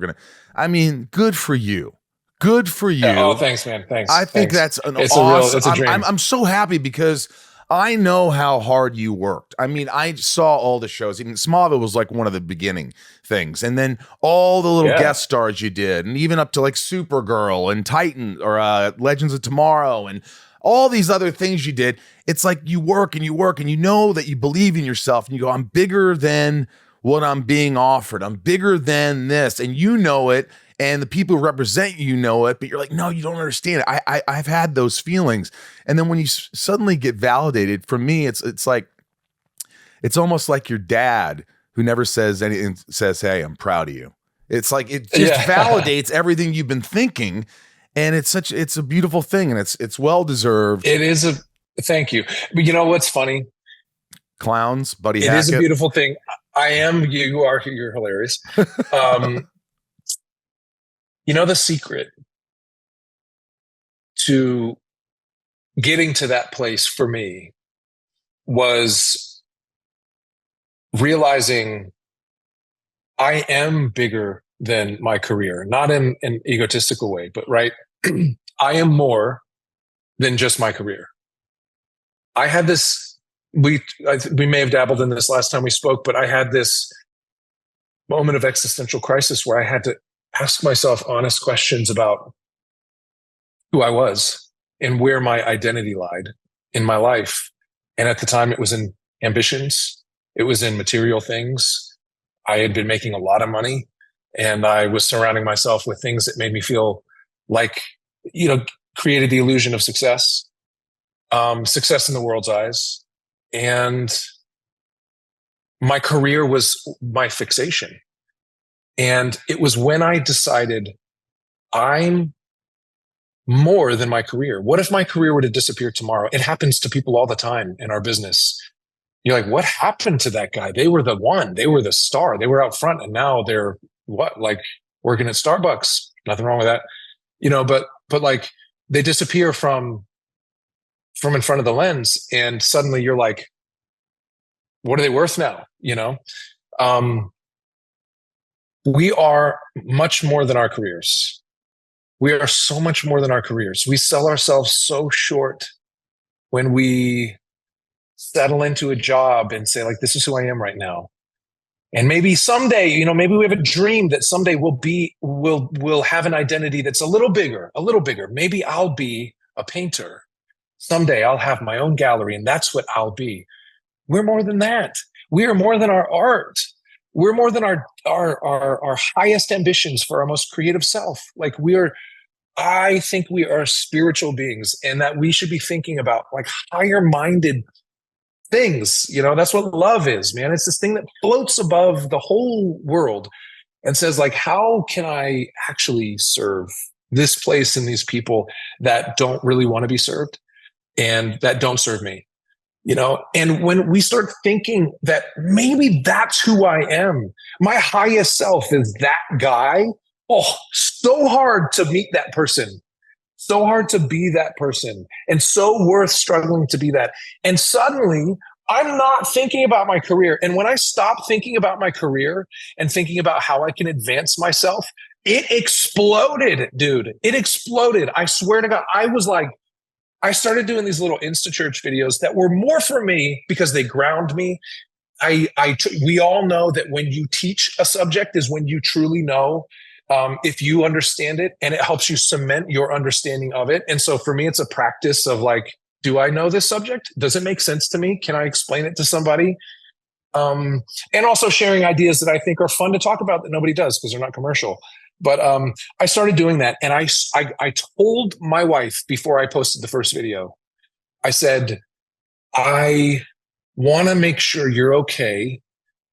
I mean, good for you. Good for you.
Yeah. Oh, thanks, man. Thanks.
I think that's an
it's
awesome.
It's a dream.
I'm so happy because I know how hard you worked. I mean, I saw all the shows. Even Smallville was like one of the beginning things. And then all the little guest stars you did, and even up to like Supergirl and Titan or Legends of Tomorrow and all these other things you did. It's like you work and you work and you know that you believe in yourself and you go, I'm bigger than what I'm being offered. I'm bigger than this. And you know it. And the people who represent you know it, but you're like, no, you don't understand it. I've had those feelings. And then when you suddenly get validated, for me, it's like, it's almost like your dad who never says anything, says, hey, I'm proud of you. It's like, it just validates everything you've been thinking. And it's a beautiful thing. And it's well-deserved.
It is thank you. But you know what's funny?
Clowns, Buddy
It
Hackett.
is a beautiful thing. You're hilarious. You know, the secret to getting to that place for me was realizing I am bigger than my career, not in an egotistical way, but right. I am more than just my career. I had this, we may have dabbled in this last time we spoke, but I had this moment of existential crisis where I had to ask myself honest questions about who I was and where my identity lied in my life. And at the time, it was in ambitions. It was in material things. I had been making a lot of money, and I was surrounding myself with things that made me feel like, created the illusion of success in the world's eyes. And my career was my fixation. And it was when I decided I'm more than my career. What if my career were to disappear tomorrow? It happens to people all the time in our business. You're like, what happened to that guy? They were the one, they were the star, they were out front, and now they're like working at Starbucks. Nothing wrong with that. But like they disappear from in front of the lens, and suddenly you're like, what are they worth now? We are much more than our careers. We are so much more than our careers. We sell ourselves so short when we settle into a job and say, like, this is who I am right now. And maybe someday, maybe we have a dream that someday we'll have an identity that's a little bigger. Maybe I'll be a painter. Someday I'll have my own gallery, and that's what I'll be. We're more than that. We are more than our art. We're more than our highest ambitions for our most creative self. Like I think we are spiritual beings, and that we should be thinking about like higher minded things. That's what love is, man. It's this thing that floats above the whole world and says, like, how can I actually serve this place and these people that don't really want to be served and that don't serve me? And when we start thinking that maybe that's who I am, my highest self is that guy. Oh, so hard to meet that person, so hard to be that person, and so worth struggling to be that. And suddenly I'm not thinking about my career. And when I stop thinking about my career and thinking about how I can advance myself, it exploded, dude. It exploded. I swear to God, I started doing these little Insta-church videos that were more for me because they ground me. We all know that when you teach a subject is when you truly know if you understand it, and it helps you cement your understanding of it. And so for me, it's a practice of like, do I know this subject? Does it make sense to me? Can I explain it to somebody? And also sharing ideas that I think are fun to talk about that nobody does because they're not commercial. But I started doing that, and I told my wife before I posted the first video, I said, I want to make sure you're okay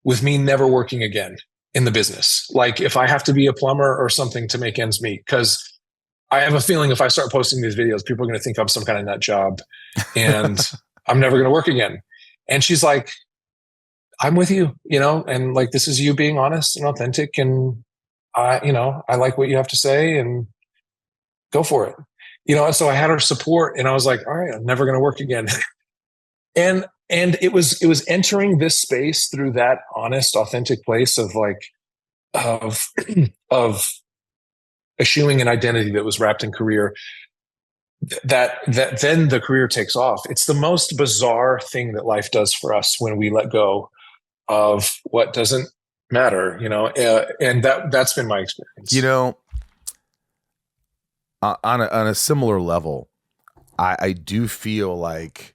with me never working again in the business. Like if I have to be a plumber or something to make ends meet, because I have a feeling if I start posting these videos, people are going to think I'm some kind of nut job and I'm never going to work again. And she's like, I'm with you, and like, this is you being honest and authentic. And I like what you have to say, and go for it. and so I had her support, and I was like, all right, I'm never going to work again. And it was entering this space through that honest, authentic place of like, of, of eschewing an identity that was wrapped in career, that then the career takes off. It's the most bizarre thing that life does for us when we let go of what doesn't matter, and that's been my experience.
On a similar level, I do feel like,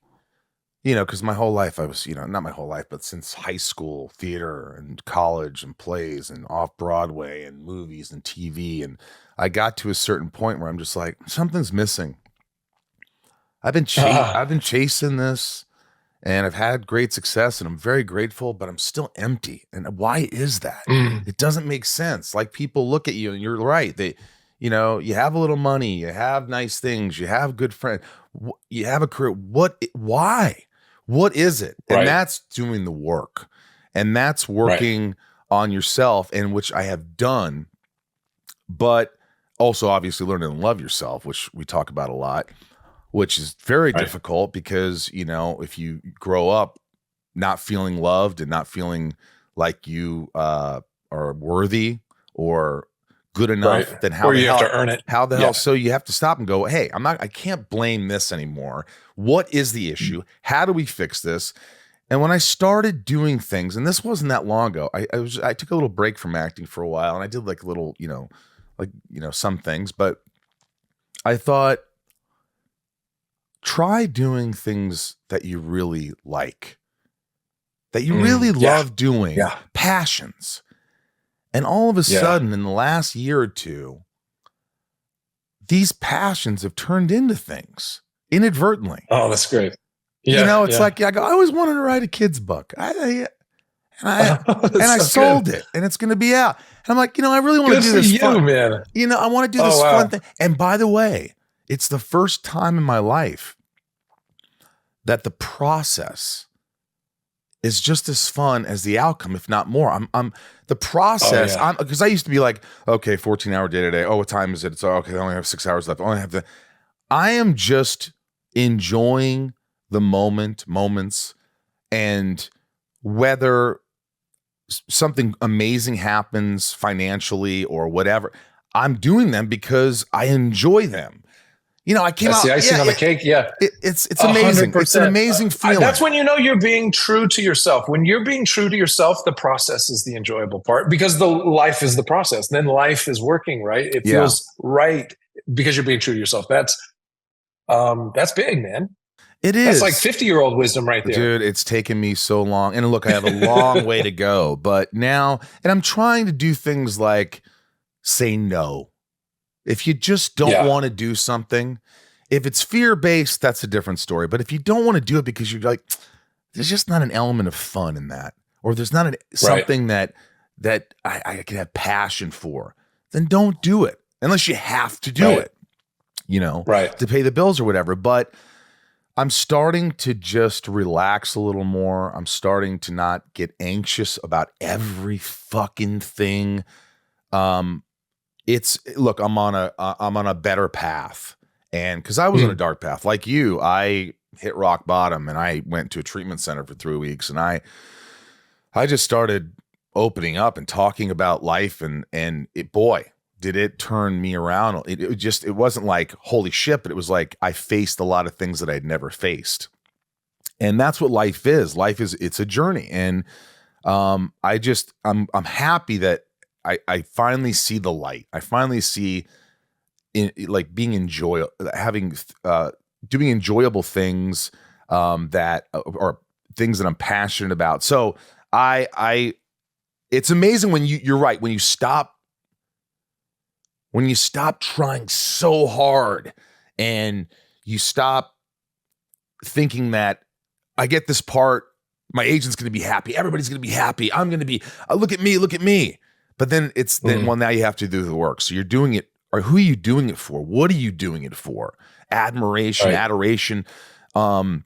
because my whole life I was, not my whole life, but since high school, theater and college and plays and off Broadway and movies and TV. And I got to a certain point where I'm just like, something's missing. I've been chasing this, and I've had great success, and I'm very grateful, but I'm still empty. And why is that? It doesn't make sense. Like, people look at you, and you're right. You have a little money, you have nice things, you have good friends, you have a career. Why? What is it?
Right.
And that's doing the work, and that's working on yourself, and which I have done, but also obviously learning to love yourself, which we talk about a lot, which is very difficult because, if you grow up not feeling loved and not feeling like you are worthy or good enough, then how
or
the
you
hell,
have to earn it.
How the hell? So you have to stop and go, hey, I can't blame this anymore. What is the issue? How do we fix this? And when I started doing things, and this wasn't that long ago, I took a little break from acting for a while, and I did like a little, some things, but I thought, try doing things that you really like, that you really love doing, passions. And all of a sudden, in the last year or two, these passions have turned into things inadvertently.
Oh, that's great. Yeah,
it's like, I always wanted to write a kid's book. I sold it, and it's going to be out. And I'm like, I really want to do this fun,
man.
I want to do this fun thing. And by the way, it's the first time in my life that the process is just as fun as the outcome, if not more. I'm the process. Because I used to be like, okay, 14-hour day today. Oh, what time is it? It's okay. I only have 6 hours left. I am just enjoying the moments, and whether something amazing happens financially or whatever, I'm doing them because I enjoy them. I came
That's
out.
The icing on the cake. Yeah,
it's amazing. 100%. It's an amazing feeling.
That's when you're being true to yourself. When you're being true to yourself, the process is the enjoyable part, because the life is the process. Then life is working, right? It feels right because you're being true to yourself. That's big, man.
It is.
That's like 50-year-old wisdom right there.
Dude, it's taken me so long. And look, I have a long way to go. But now, and I'm trying to do things like say no. If you just don't want to do something, if it's fear-based, that's a different story. But if you don't want to do it because you're like, there's just not an element of fun in that, or there's not something that I can have passion for, then don't do it unless you have to do it, to pay the bills or whatever. But I'm starting to just relax a little more. I'm starting to not get anxious about every fucking thing. Look, I'm on a better path, and because I was on a dark path like you, I hit rock bottom, and I went to a treatment center for 3 weeks, and I just started opening up and talking about life, and boy, did it turn me around. It wasn't like holy shit, but it was like I faced a lot of things that I'd never faced, and that's what life is. It's a journey, and I'm happy that I finally see the light. I finally see like being enjoyable, doing enjoyable things that are things that I'm passionate about. So it's amazing when you're right. When you stop trying so hard, and you stop thinking that I get this part, my agent's going to be happy. Everybody's going to be happy. I'm going to be, look at me. But then now you have to do the work. So you're doing it, or who are you doing it for? What are you doing it for? Admiration, adoration. But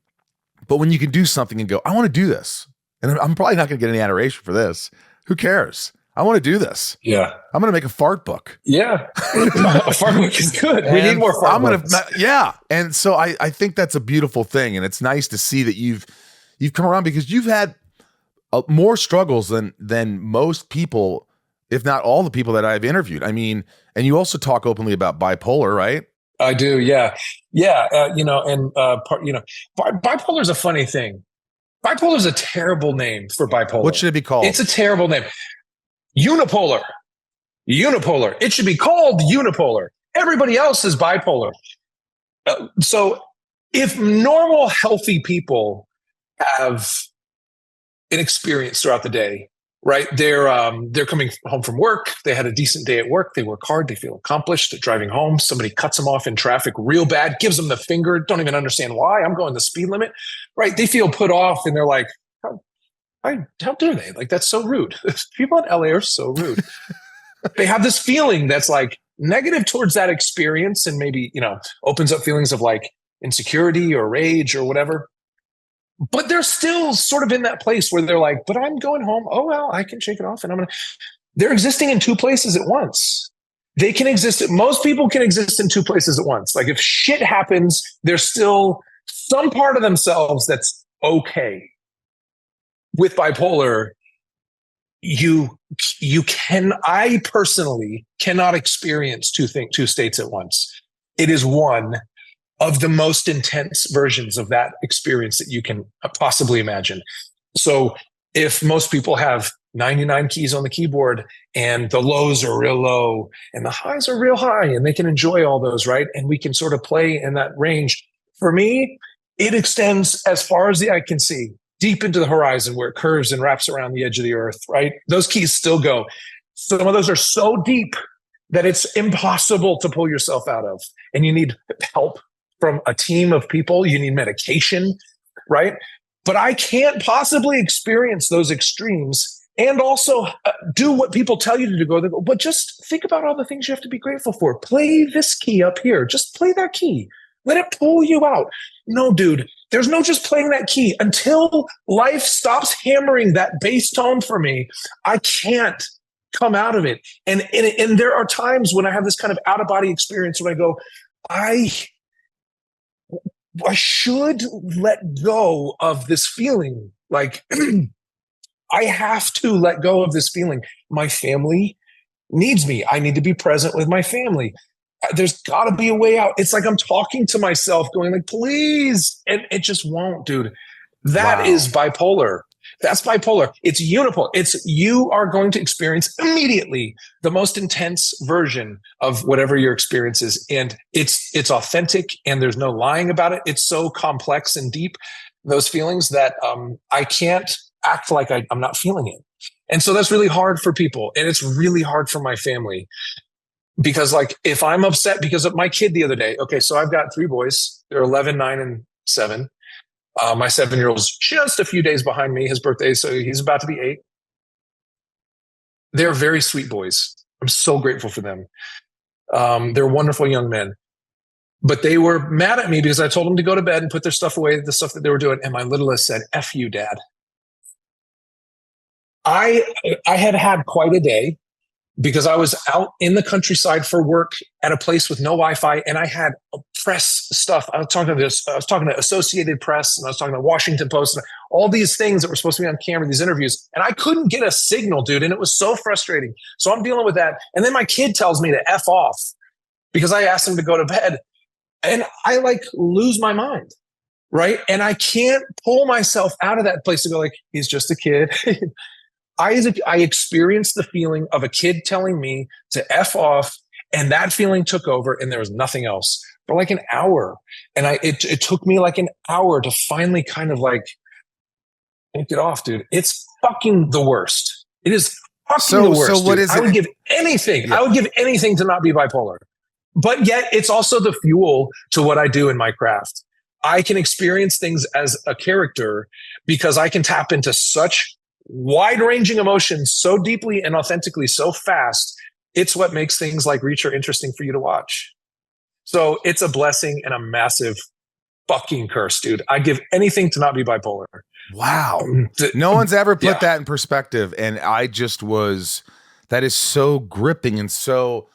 when you can do something and go, I want to do this, and I'm probably not going to get any adoration for this. Who cares? I want to do this.
Yeah.
I'm going to make a fart book.
Yeah. A fart book is good. We need more fart books.
Yeah. And so I think that's a beautiful thing. And it's nice to see that you've come around, because you've had more struggles than most people, if not all the people that I've interviewed. I mean, and you also talk openly about bipolar, right?
I do. Yeah. Yeah. Bipolar is a funny thing. Bipolar is a terrible name for bipolar.
What should it be called?
It's a terrible name. Unipolar. It should be called unipolar. Everybody else is bipolar. So if normal, healthy people have an experience throughout the day, right? They're coming home from work. They had a decent day at work. They work hard. They feel accomplished. They're driving home. Somebody cuts them off in traffic real bad, gives them the finger. Don't even understand why. I'm going the speed limit, right? They feel put off, and they're like, how dare they? Like, that's so rude. People in LA are so rude. They have this feeling that's like negative towards that experience, and maybe, opens up feelings of like insecurity or rage or whatever. But they're still sort of in that place where they're like, but I'm going home. Oh, well, I can shake it off. And they're existing in two places at once. Most people can exist in two places at once. Like, if shit happens, there's still some part of themselves that's okay. With bipolar, I personally cannot experience two states at once. It is one of the most intense versions of that experience that you can possibly imagine. So if most people have 99 keys on the keyboard, and the lows are real low and the highs are real high, and they can enjoy all those, right? And we can sort of play in that range. For me, it extends as far as the eye can see, deep into the horizon, where it curves and wraps around the edge of the earth, right? Those keys still go. Some of those are so deep that it's impossible to pull yourself out of. And you need help from a team of people. You need medication, right? But I can't possibly experience those extremes and also do what people tell you to go. But just think about all the things you have to be grateful for. Play this key up here. Just play that key. Let it pull you out. No, dude, there's no just playing that key. Until life stops hammering that bass tone for me, I can't come out of it. And there are times when I have this kind of out-of-body experience when I go, I should let go of this feeling. Like, I have to let go of this feeling. My family needs me. I need to be present with my family. There's got to be a way out. It's like I'm talking to myself going like, please. And it just won't, dude. That is bipolar. That's bipolar. It's unipolar. You are going to experience immediately the most intense version of whatever your experience is. And it's authentic, and there's no lying about it. It's so complex and deep, those feelings, that I can't act like I'm not feeling it. And so that's really hard for people. And it's really hard for my family. Because like, if I'm upset because of my kid the other day, okay, so I've got 3 boys. They're 11, 9, and 7. My 7-year-old's just a few days behind me, his birthday, so he's about to be 8. They're very sweet boys. I'm so grateful for them. They're wonderful young men. But they were mad at me because I told them to go to bed and put their stuff away, the stuff that they were doing. And my littlest said, F you, Dad. I had quite a day, because I was out in the countryside for work at a place with no Wi-Fi, and I had press stuff. I was talking to Associated Press, and I was talking to Washington Post, and all these things that were supposed to be on camera, these interviews, and I couldn't get a signal, dude, and it was so frustrating. So I'm dealing with that, and then my kid tells me to F off because I asked him to go to bed, and I like lose my mind, right? And I can't pull myself out of that place to go like, he's just a kid. I experienced the feeling of a kid telling me to F off, and that feeling took over, and there was nothing else for like an hour. And it took me like an hour to finally kind of like take it off, dude. It's fucking the worst. It is fucking the worst. So what is it? I would give anything. Yeah. I would give anything to not be bipolar. But yet it's also the fuel to what I do in my craft. I can experience things as a character because I can tap into such wide-ranging emotions so deeply and authentically so fast. It's what makes things like Reacher interesting for you to watch. So it's a blessing and a massive fucking curse, dude. I give anything to not be bipolar.
Wow. No one's ever put that in perspective. And I just was that is so gripping and so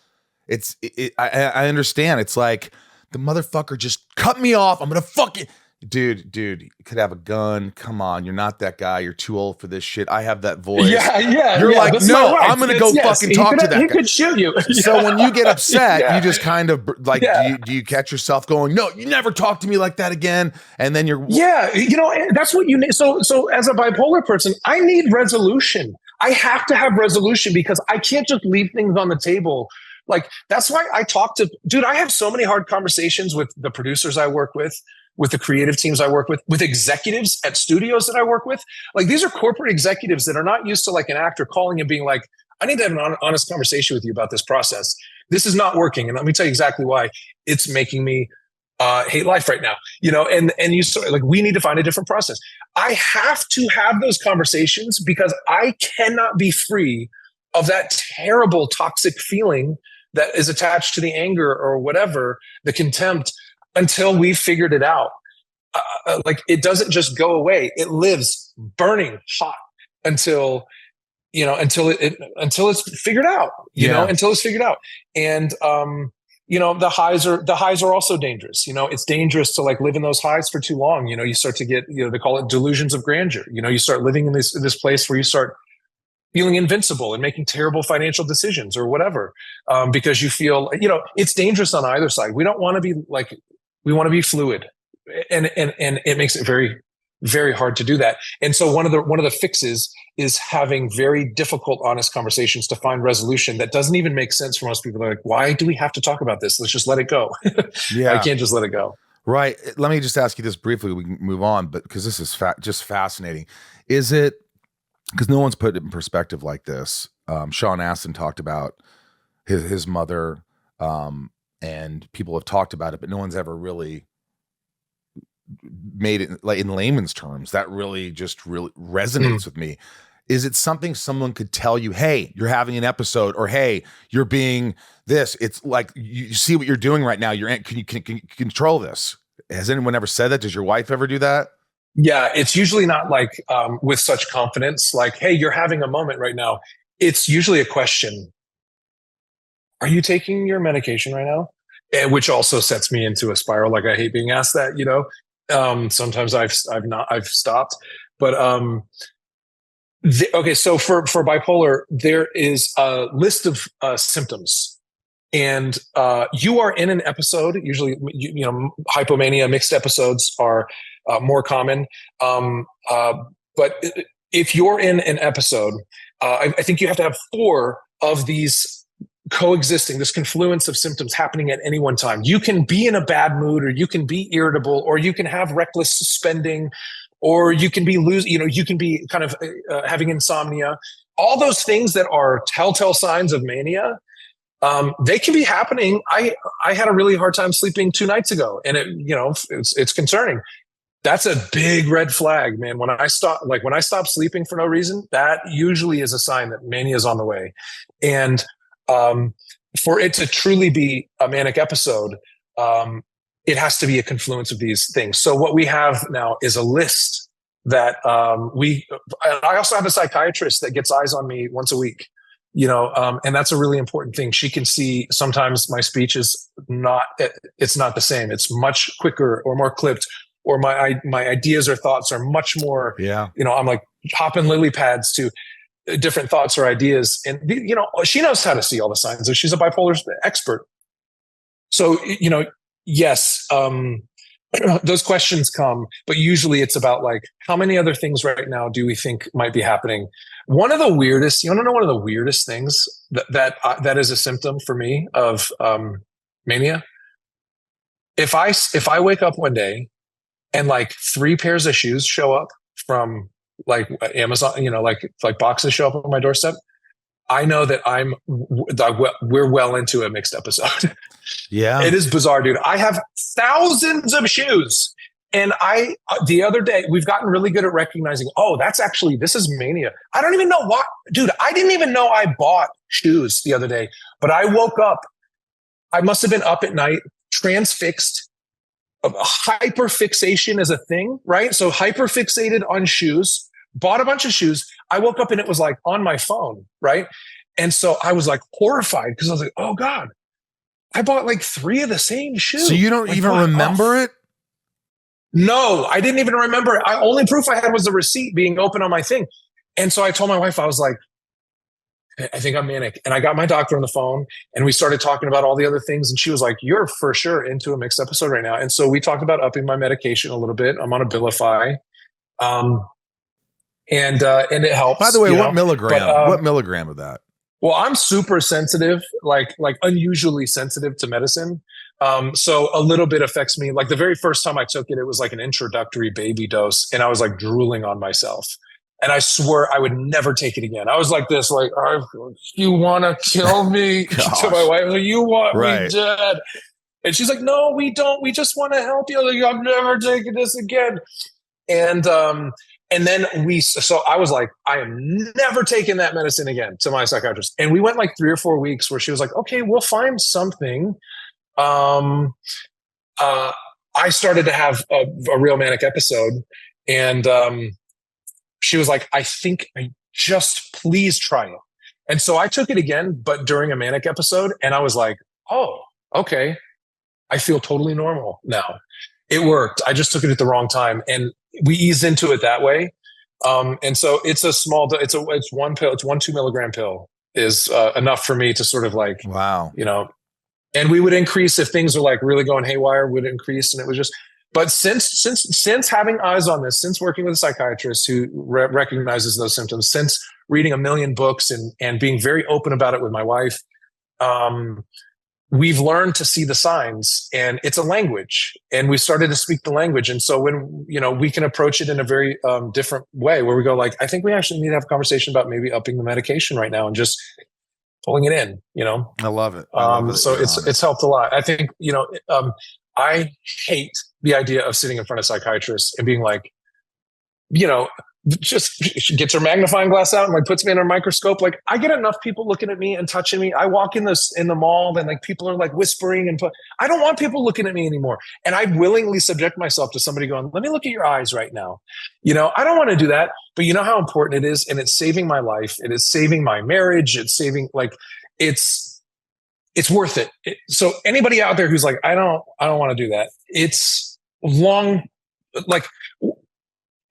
I understand. It's like the motherfucker just cut me off. I'm gonna fucking dude, you could have a gun. Come on, you're not that guy. You're too old for this shit. I have that voice. You're like, no, I'm gonna go fucking talk to that guy.
He could shoot you.
So when you get upset, you just kind of like, do you catch yourself going, no, you never talk to me like that again? And then you're
that's what you need. So as a bipolar person, I need resolution. I have to have resolution because I can't just leave things on the table. Like, that's why I I have so many hard conversations with the producers I work with the creative teams I work with executives at studios that I work with. Like, these are corporate executives that are not used to like an actor calling and being like, I need to have an honest conversation with you about this process. This is not working. And let me tell you exactly why. It's making me hate life right now, and you sort of like, we need to find a different process. I have to have those conversations because I cannot be free of that terrible toxic feeling that is attached to the anger or whatever, the contempt, until we've figured it out. Like, it doesn't just go away. It lives burning hot until it's figured out, until it's figured out. And, the highs are also dangerous. It's dangerous to like live in those highs for too long. You start to get, they call it delusions of grandeur. You start living in this place where you start feeling invincible and making terrible financial decisions or whatever, because you feel, it's dangerous on either side. We don't want to be like, we want to be fluid, and it makes it very, very hard to do that. And so one of the fixes is having very difficult, honest conversations to find resolution that doesn't even make sense for most people. They're like, why do we have to talk about this? Let's just let it go. I can't just let it go.
Right. Let me just ask you this briefly. We can move on, but because this is just fascinating. Is it, because no one's put it in perspective like this. Sean Astin talked about his mother, and people have talked about it, but no one's ever really made it like in layman's terms. That really resonates with me. Is it something someone could tell you, hey, you're having an episode, or hey, you're being this? It's like, you see what you're doing right now. Can you control this? Has anyone ever said that? Does your wife ever do that?
Yeah, it's usually not like with such confidence, like, hey, you're having a moment right now. It's usually a question. Are you taking your medication right now? Which also sets me into a spiral. Like, I hate being asked that, sometimes I've stopped, but okay. So for bipolar, there is a list of symptoms, and you are in an episode. Usually, hypomania, mixed episodes are more common. But if you're in an episode, I think you have to have 4 of these coexisting, this confluence of symptoms happening at any one time. You can be in a bad mood, or you can be irritable, or you can have reckless spending, or you can be you can be kind of having insomnia. All those things that are telltale signs of mania, they can be happening. I had a really hard time sleeping 2 nights ago, and it's concerning. That's a big red flag, man. When I stop sleeping for no reason, that usually is a sign that mania is on the way. And for it to truly be a manic episode, it has to be a confluence of these things. So what we have now is a list that I also have a psychiatrist that gets eyes on me once a week, and that's a really important thing. She can see sometimes my speech is it's not the same. It's much quicker or more clipped, or my ideas or thoughts are much more, I'm like hopping lily pads to different thoughts or ideas. And, she knows how to see all the signs. She's a bipolar expert. So, yes, those questions come, but usually it's about like, how many other things right now do we think might be happening? One of the weirdest, you want to know one of the weirdest things that is a symptom for me of mania? If I wake up one day and like 3 pairs of shoes show up from like Amazon, like boxes show up on my doorstep, I know that we're well into a mixed episode. Yeah. It is bizarre, dude. I have thousands of shoes. And the other day, we've gotten really good at recognizing, this is mania. I don't even know why, dude. I didn't even know I bought shoes the other day, but I woke up. I must have been up at night, transfixed. Hyperfixation is a thing, right? So hyperfixated on shoes, bought a bunch of shoes. I woke up and it was like on my phone, right? And so I was like horrified because I was like, oh God, I bought like 3 of the same shoes.
So you don't
like,
even remember it?
No, I didn't even remember it. Only proof I had was the receipt being open on my thing. And so I told my wife, I was like, I think I'm manic. And I got my doctor on the phone and we started talking about all the other things. And she was like, you're for sure into a mixed episode right now. And so we talked about upping my medication a little bit. I'm on Abilify. And it helps.
By the way, what milligram of that?
Well, I'm super sensitive, like unusually sensitive to medicine. So a little bit affects me. Like the very first time I took it, it was like an introductory baby dose, and I was like drooling on myself. And I swore I would never take it again. I was like this, like, you want to kill me? To my wife, like, you want me dead? And she's like, no, we don't. We just want to help you. Like, I'm never taking this again. And then so I was like, I am never taking that medicine again, to my psychiatrist. And we went like 3 or 4 weeks where she was like, okay, we'll find something. I started to have a real manic episode, and she was like, I think just please try it. And so I took it again, but during a manic episode, and I was like, oh, okay. I feel totally normal now. It worked. I just took it at the wrong time. And we eased into it that way. And so it's a small, it's one pill, it's 1 2 milligram pill is enough for me to sort of like,
wow,
you know, and we would increase if things are like really going haywire, would increase. And it was just, but since having eyes on this, since working with a psychiatrist who recognizes those symptoms, since reading a million books and being very open about it with my wife, we've learned to see the signs, and it's a language, and we started to speak the language. And so when, you know, we can approach it in a very different way where we go like, I think we actually need to have a conversation about maybe upping the medication right now and just pulling it in, you know?
I love it.
So it's helped a lot. I think, you know, I hate the idea of sitting in front of psychiatrists and being like, you know, just gets her magnifying glass out and like puts me under a microscope. Like I get enough people looking at me and touching me. I walk in the mall and like people are like whispering and I don't want people looking at me anymore. And I willingly subject myself to somebody going, let me look at your eyes right now. You know, I don't want to do that, but you know how important it is. And it's saving my life. It is saving my marriage. It's saving, like, it's worth it. So anybody out there who's like, I don't want to do that. It's long, like,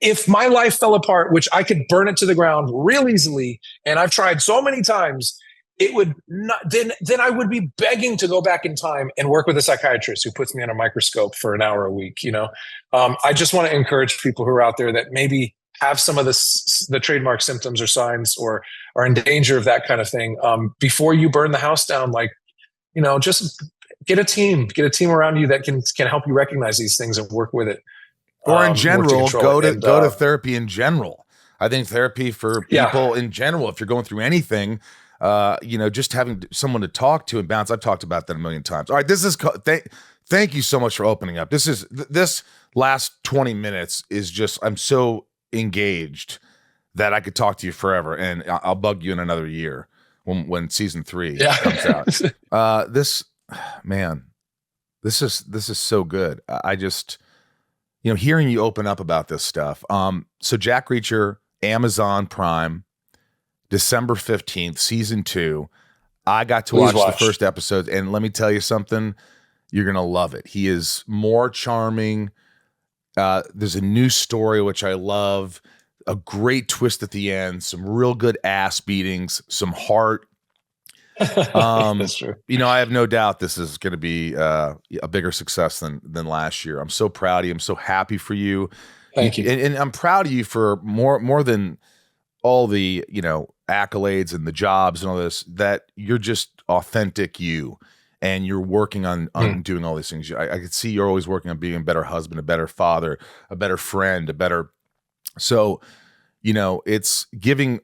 if my life fell apart, which I could burn it to the ground real easily, and I've tried so many times, it would not, then I would be begging to go back in time and work with a psychiatrist who puts me on a microscope for an hour a week. You know, I just want to encourage people who are out there that maybe have some of the trademark symptoms or signs or are in danger of that kind of thing. Before you burn the house down, like, you know, just get a team around you that can help you recognize these things and work with it.
Or in general, go to therapy in general. I think therapy for people in general, if you're going through anything, you know, just having someone to talk to and bounce. I've talked about that a million times. All right, this is thank you so much for opening up. This last 20 minutes is just, I'm so engaged that I could talk to you forever, and I'll bug you in another year when season 3 comes out. This is so good. I just, you know, hearing you open up about this stuff. So Jack Reacher, Amazon Prime, December 15th, season 2. I got to watch the first episode, and let me tell you something, you're going to love it. He is more charming. There's a new story, which I love, a great twist at the end, some real good ass beatings, some heart.
That's true.
You know, I have no doubt this is going to be a bigger success than last year. I'm so proud of you. I'm so happy for you.
Thank you.
And I'm proud of you for more than all the, you know, accolades and the jobs and all this, that you're just authentic you, and you're working on doing all these things. I could see you're always working on being a better husband, a better father, a better friend, so, you know, it's giving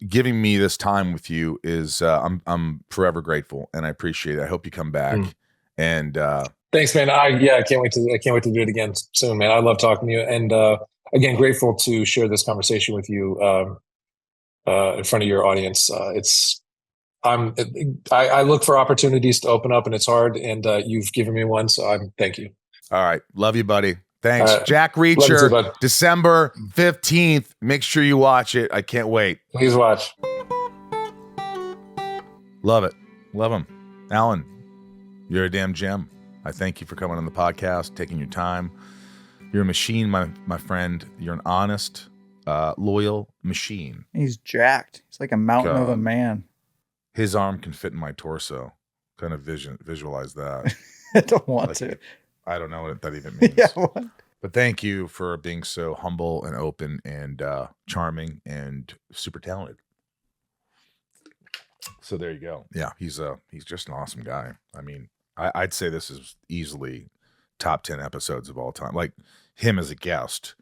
me this time with you is I'm forever grateful, and I appreciate it. I hope you come back. And
thanks, man. I can't wait to do it again soon, man. I love talking to you, and again, grateful to share this conversation with you in front of your audience. I look for opportunities to open up, and it's hard, and you've given me one, so thank you.
All right, love you, buddy. Thanks. Jack Reacher,
too,
December 15th. Make sure you watch it. I can't wait.
Please watch.
Love it. Love him. Alan, you're a damn gem. I thank you for coming on the podcast, taking your time. You're a machine, my friend. You're an honest, loyal machine.
He's jacked. He's like a mountain of a
God.
man.
His arm can fit in my torso. Kind of visualize that.
I don't want to.
I don't know what that even means.
Yeah, what?
But thank you for being so humble and open and charming and super talented. So there you go. Yeah, he's just an awesome guy. I mean, I'd say this is easily top 10 episodes of all time. Like him as a guest.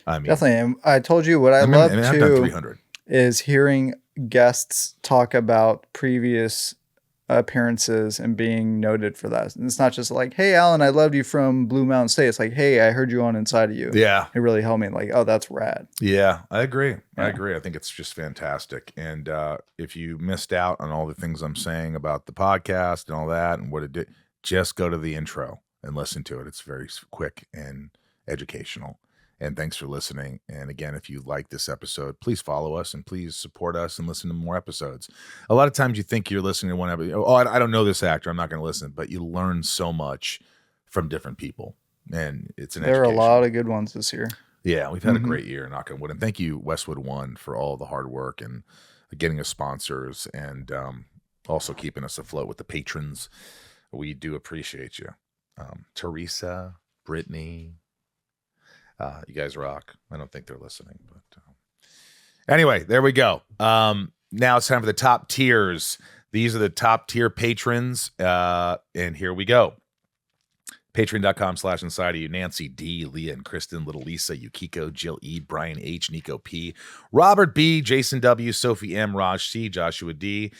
I mean,
Definitely. And I told you what I love
I've done
too
300.
is hearing guests talk about previous appearances and being noted for that. And it's not just like, hey, Alan, I loved you from Blue Mountain State. It's like, hey, I heard you on Inside of You.
Yeah.
It really helped me. Like, oh, that's rad.
Yeah, I agree.
Yeah.
I agree. I think it's just fantastic. And if you missed out on all the things I'm saying about the podcast and all that and what it did, just go to the intro and listen to it. It's very quick and educational. And thanks for listening. And again, if you like this episode, please follow us and please support us and listen to more episodes. A lot of times you think you're listening to one episode. Oh, I don't know this actor. I'm not going to listen. But you learn so much from different people. And it's an
There
education.
are a lot of good ones this year.
Yeah, we've had a great year, knock on wood. And thank you, Westwood One, for all the hard work and getting us sponsors and also keeping us afloat with the patrons. We do appreciate you. Teresa, Brittany, you guys rock. I don't think they're listening. But anyway, there we go. Now it's time for the top tiers. These are the top tier patrons. And here we go. Patreon.com/inside of you. Nancy D, Leah and Kristen, Little Lisa, Yukiko, Jill E, Brian H, Nico P, Robert B, Jason W, Sophie M, Raj C, Joshua D,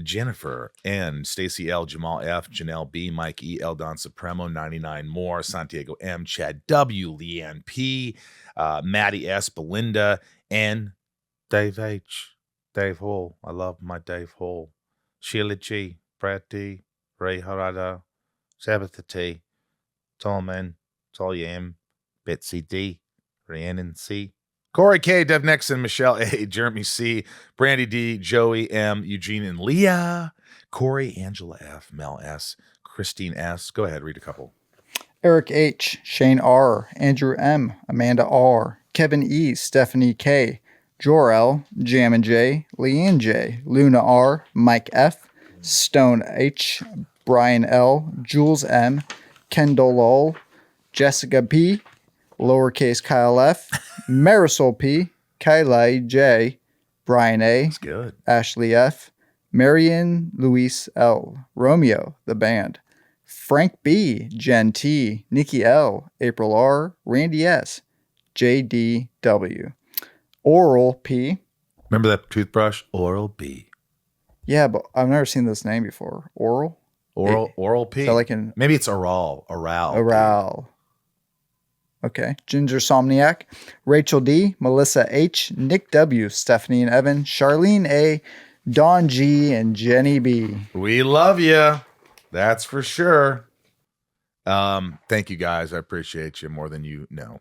Jennifer N, Stacy L, Jamal F, Janelle B, Mike E, Eldon Supremo, 99 more, Santiago M, Chad W, Leanne P, Maddie S, Belinda, and Dave H, Dave Hall. I love my Dave Hall. Sheila G, Brad D, Ray Harada, Sabbatha T, Tallman, Talyam, Betsy D, Rhiannon C, Corey K, Dev Nixon, Michelle A, Jeremy C, Brandy D, Joey M, Eugene and Leah, Corey, Angela F, Mel S, Christine S. Go ahead, read a couple.
Eric H, Shane R, Andrew M, Amanda R, Kevin E, Stephanie K, Jor-L, Jam and J, Leanne J, Luna R, Mike F, Stone H, Brian L, Jules M, Kendall Lowell, Jessica P, lowercase Kyle F, Marisol P, Kylie J, Brian A,
That's good.
Ashley F, Marion Luis L, Romeo, the band, Frank B, Jen T, Nikki L, April R, Randy S, JDW, Oral P.
Remember that toothbrush? Oral B.
Yeah, but I've never seen this name before. Oral?
Oral P.
Is that like an
Maybe it's Oral.
Oral. Okay. Ginger Somniac, Rachel D, Melissa H, Nick W, Stephanie and Evan, Charlene A, Dawn G, and Jenny B.
We love you. That's for sure. Thank you guys. I appreciate you more than you know.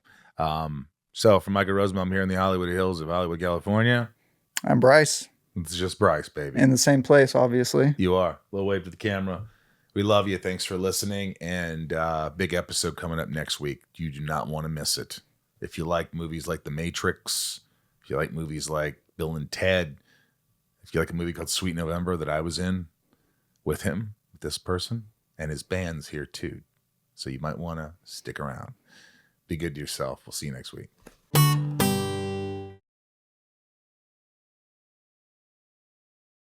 So from Michael Rosenbaum here in the Hollywood Hills of Hollywood, California.
I'm Bryce.
It's just Bryce, baby.
In the same place, obviously.
You are. Little wave to the camera. We love you. Thanks for listening. And big episode coming up next week. You do not want to miss it. If you like movies like The Matrix, if you like movies like Bill and Ted, if you like a movie called Sweet November that I was in with him, with this person, and his band's here too. So you might want to stick around. Be good to yourself. We'll see you next week.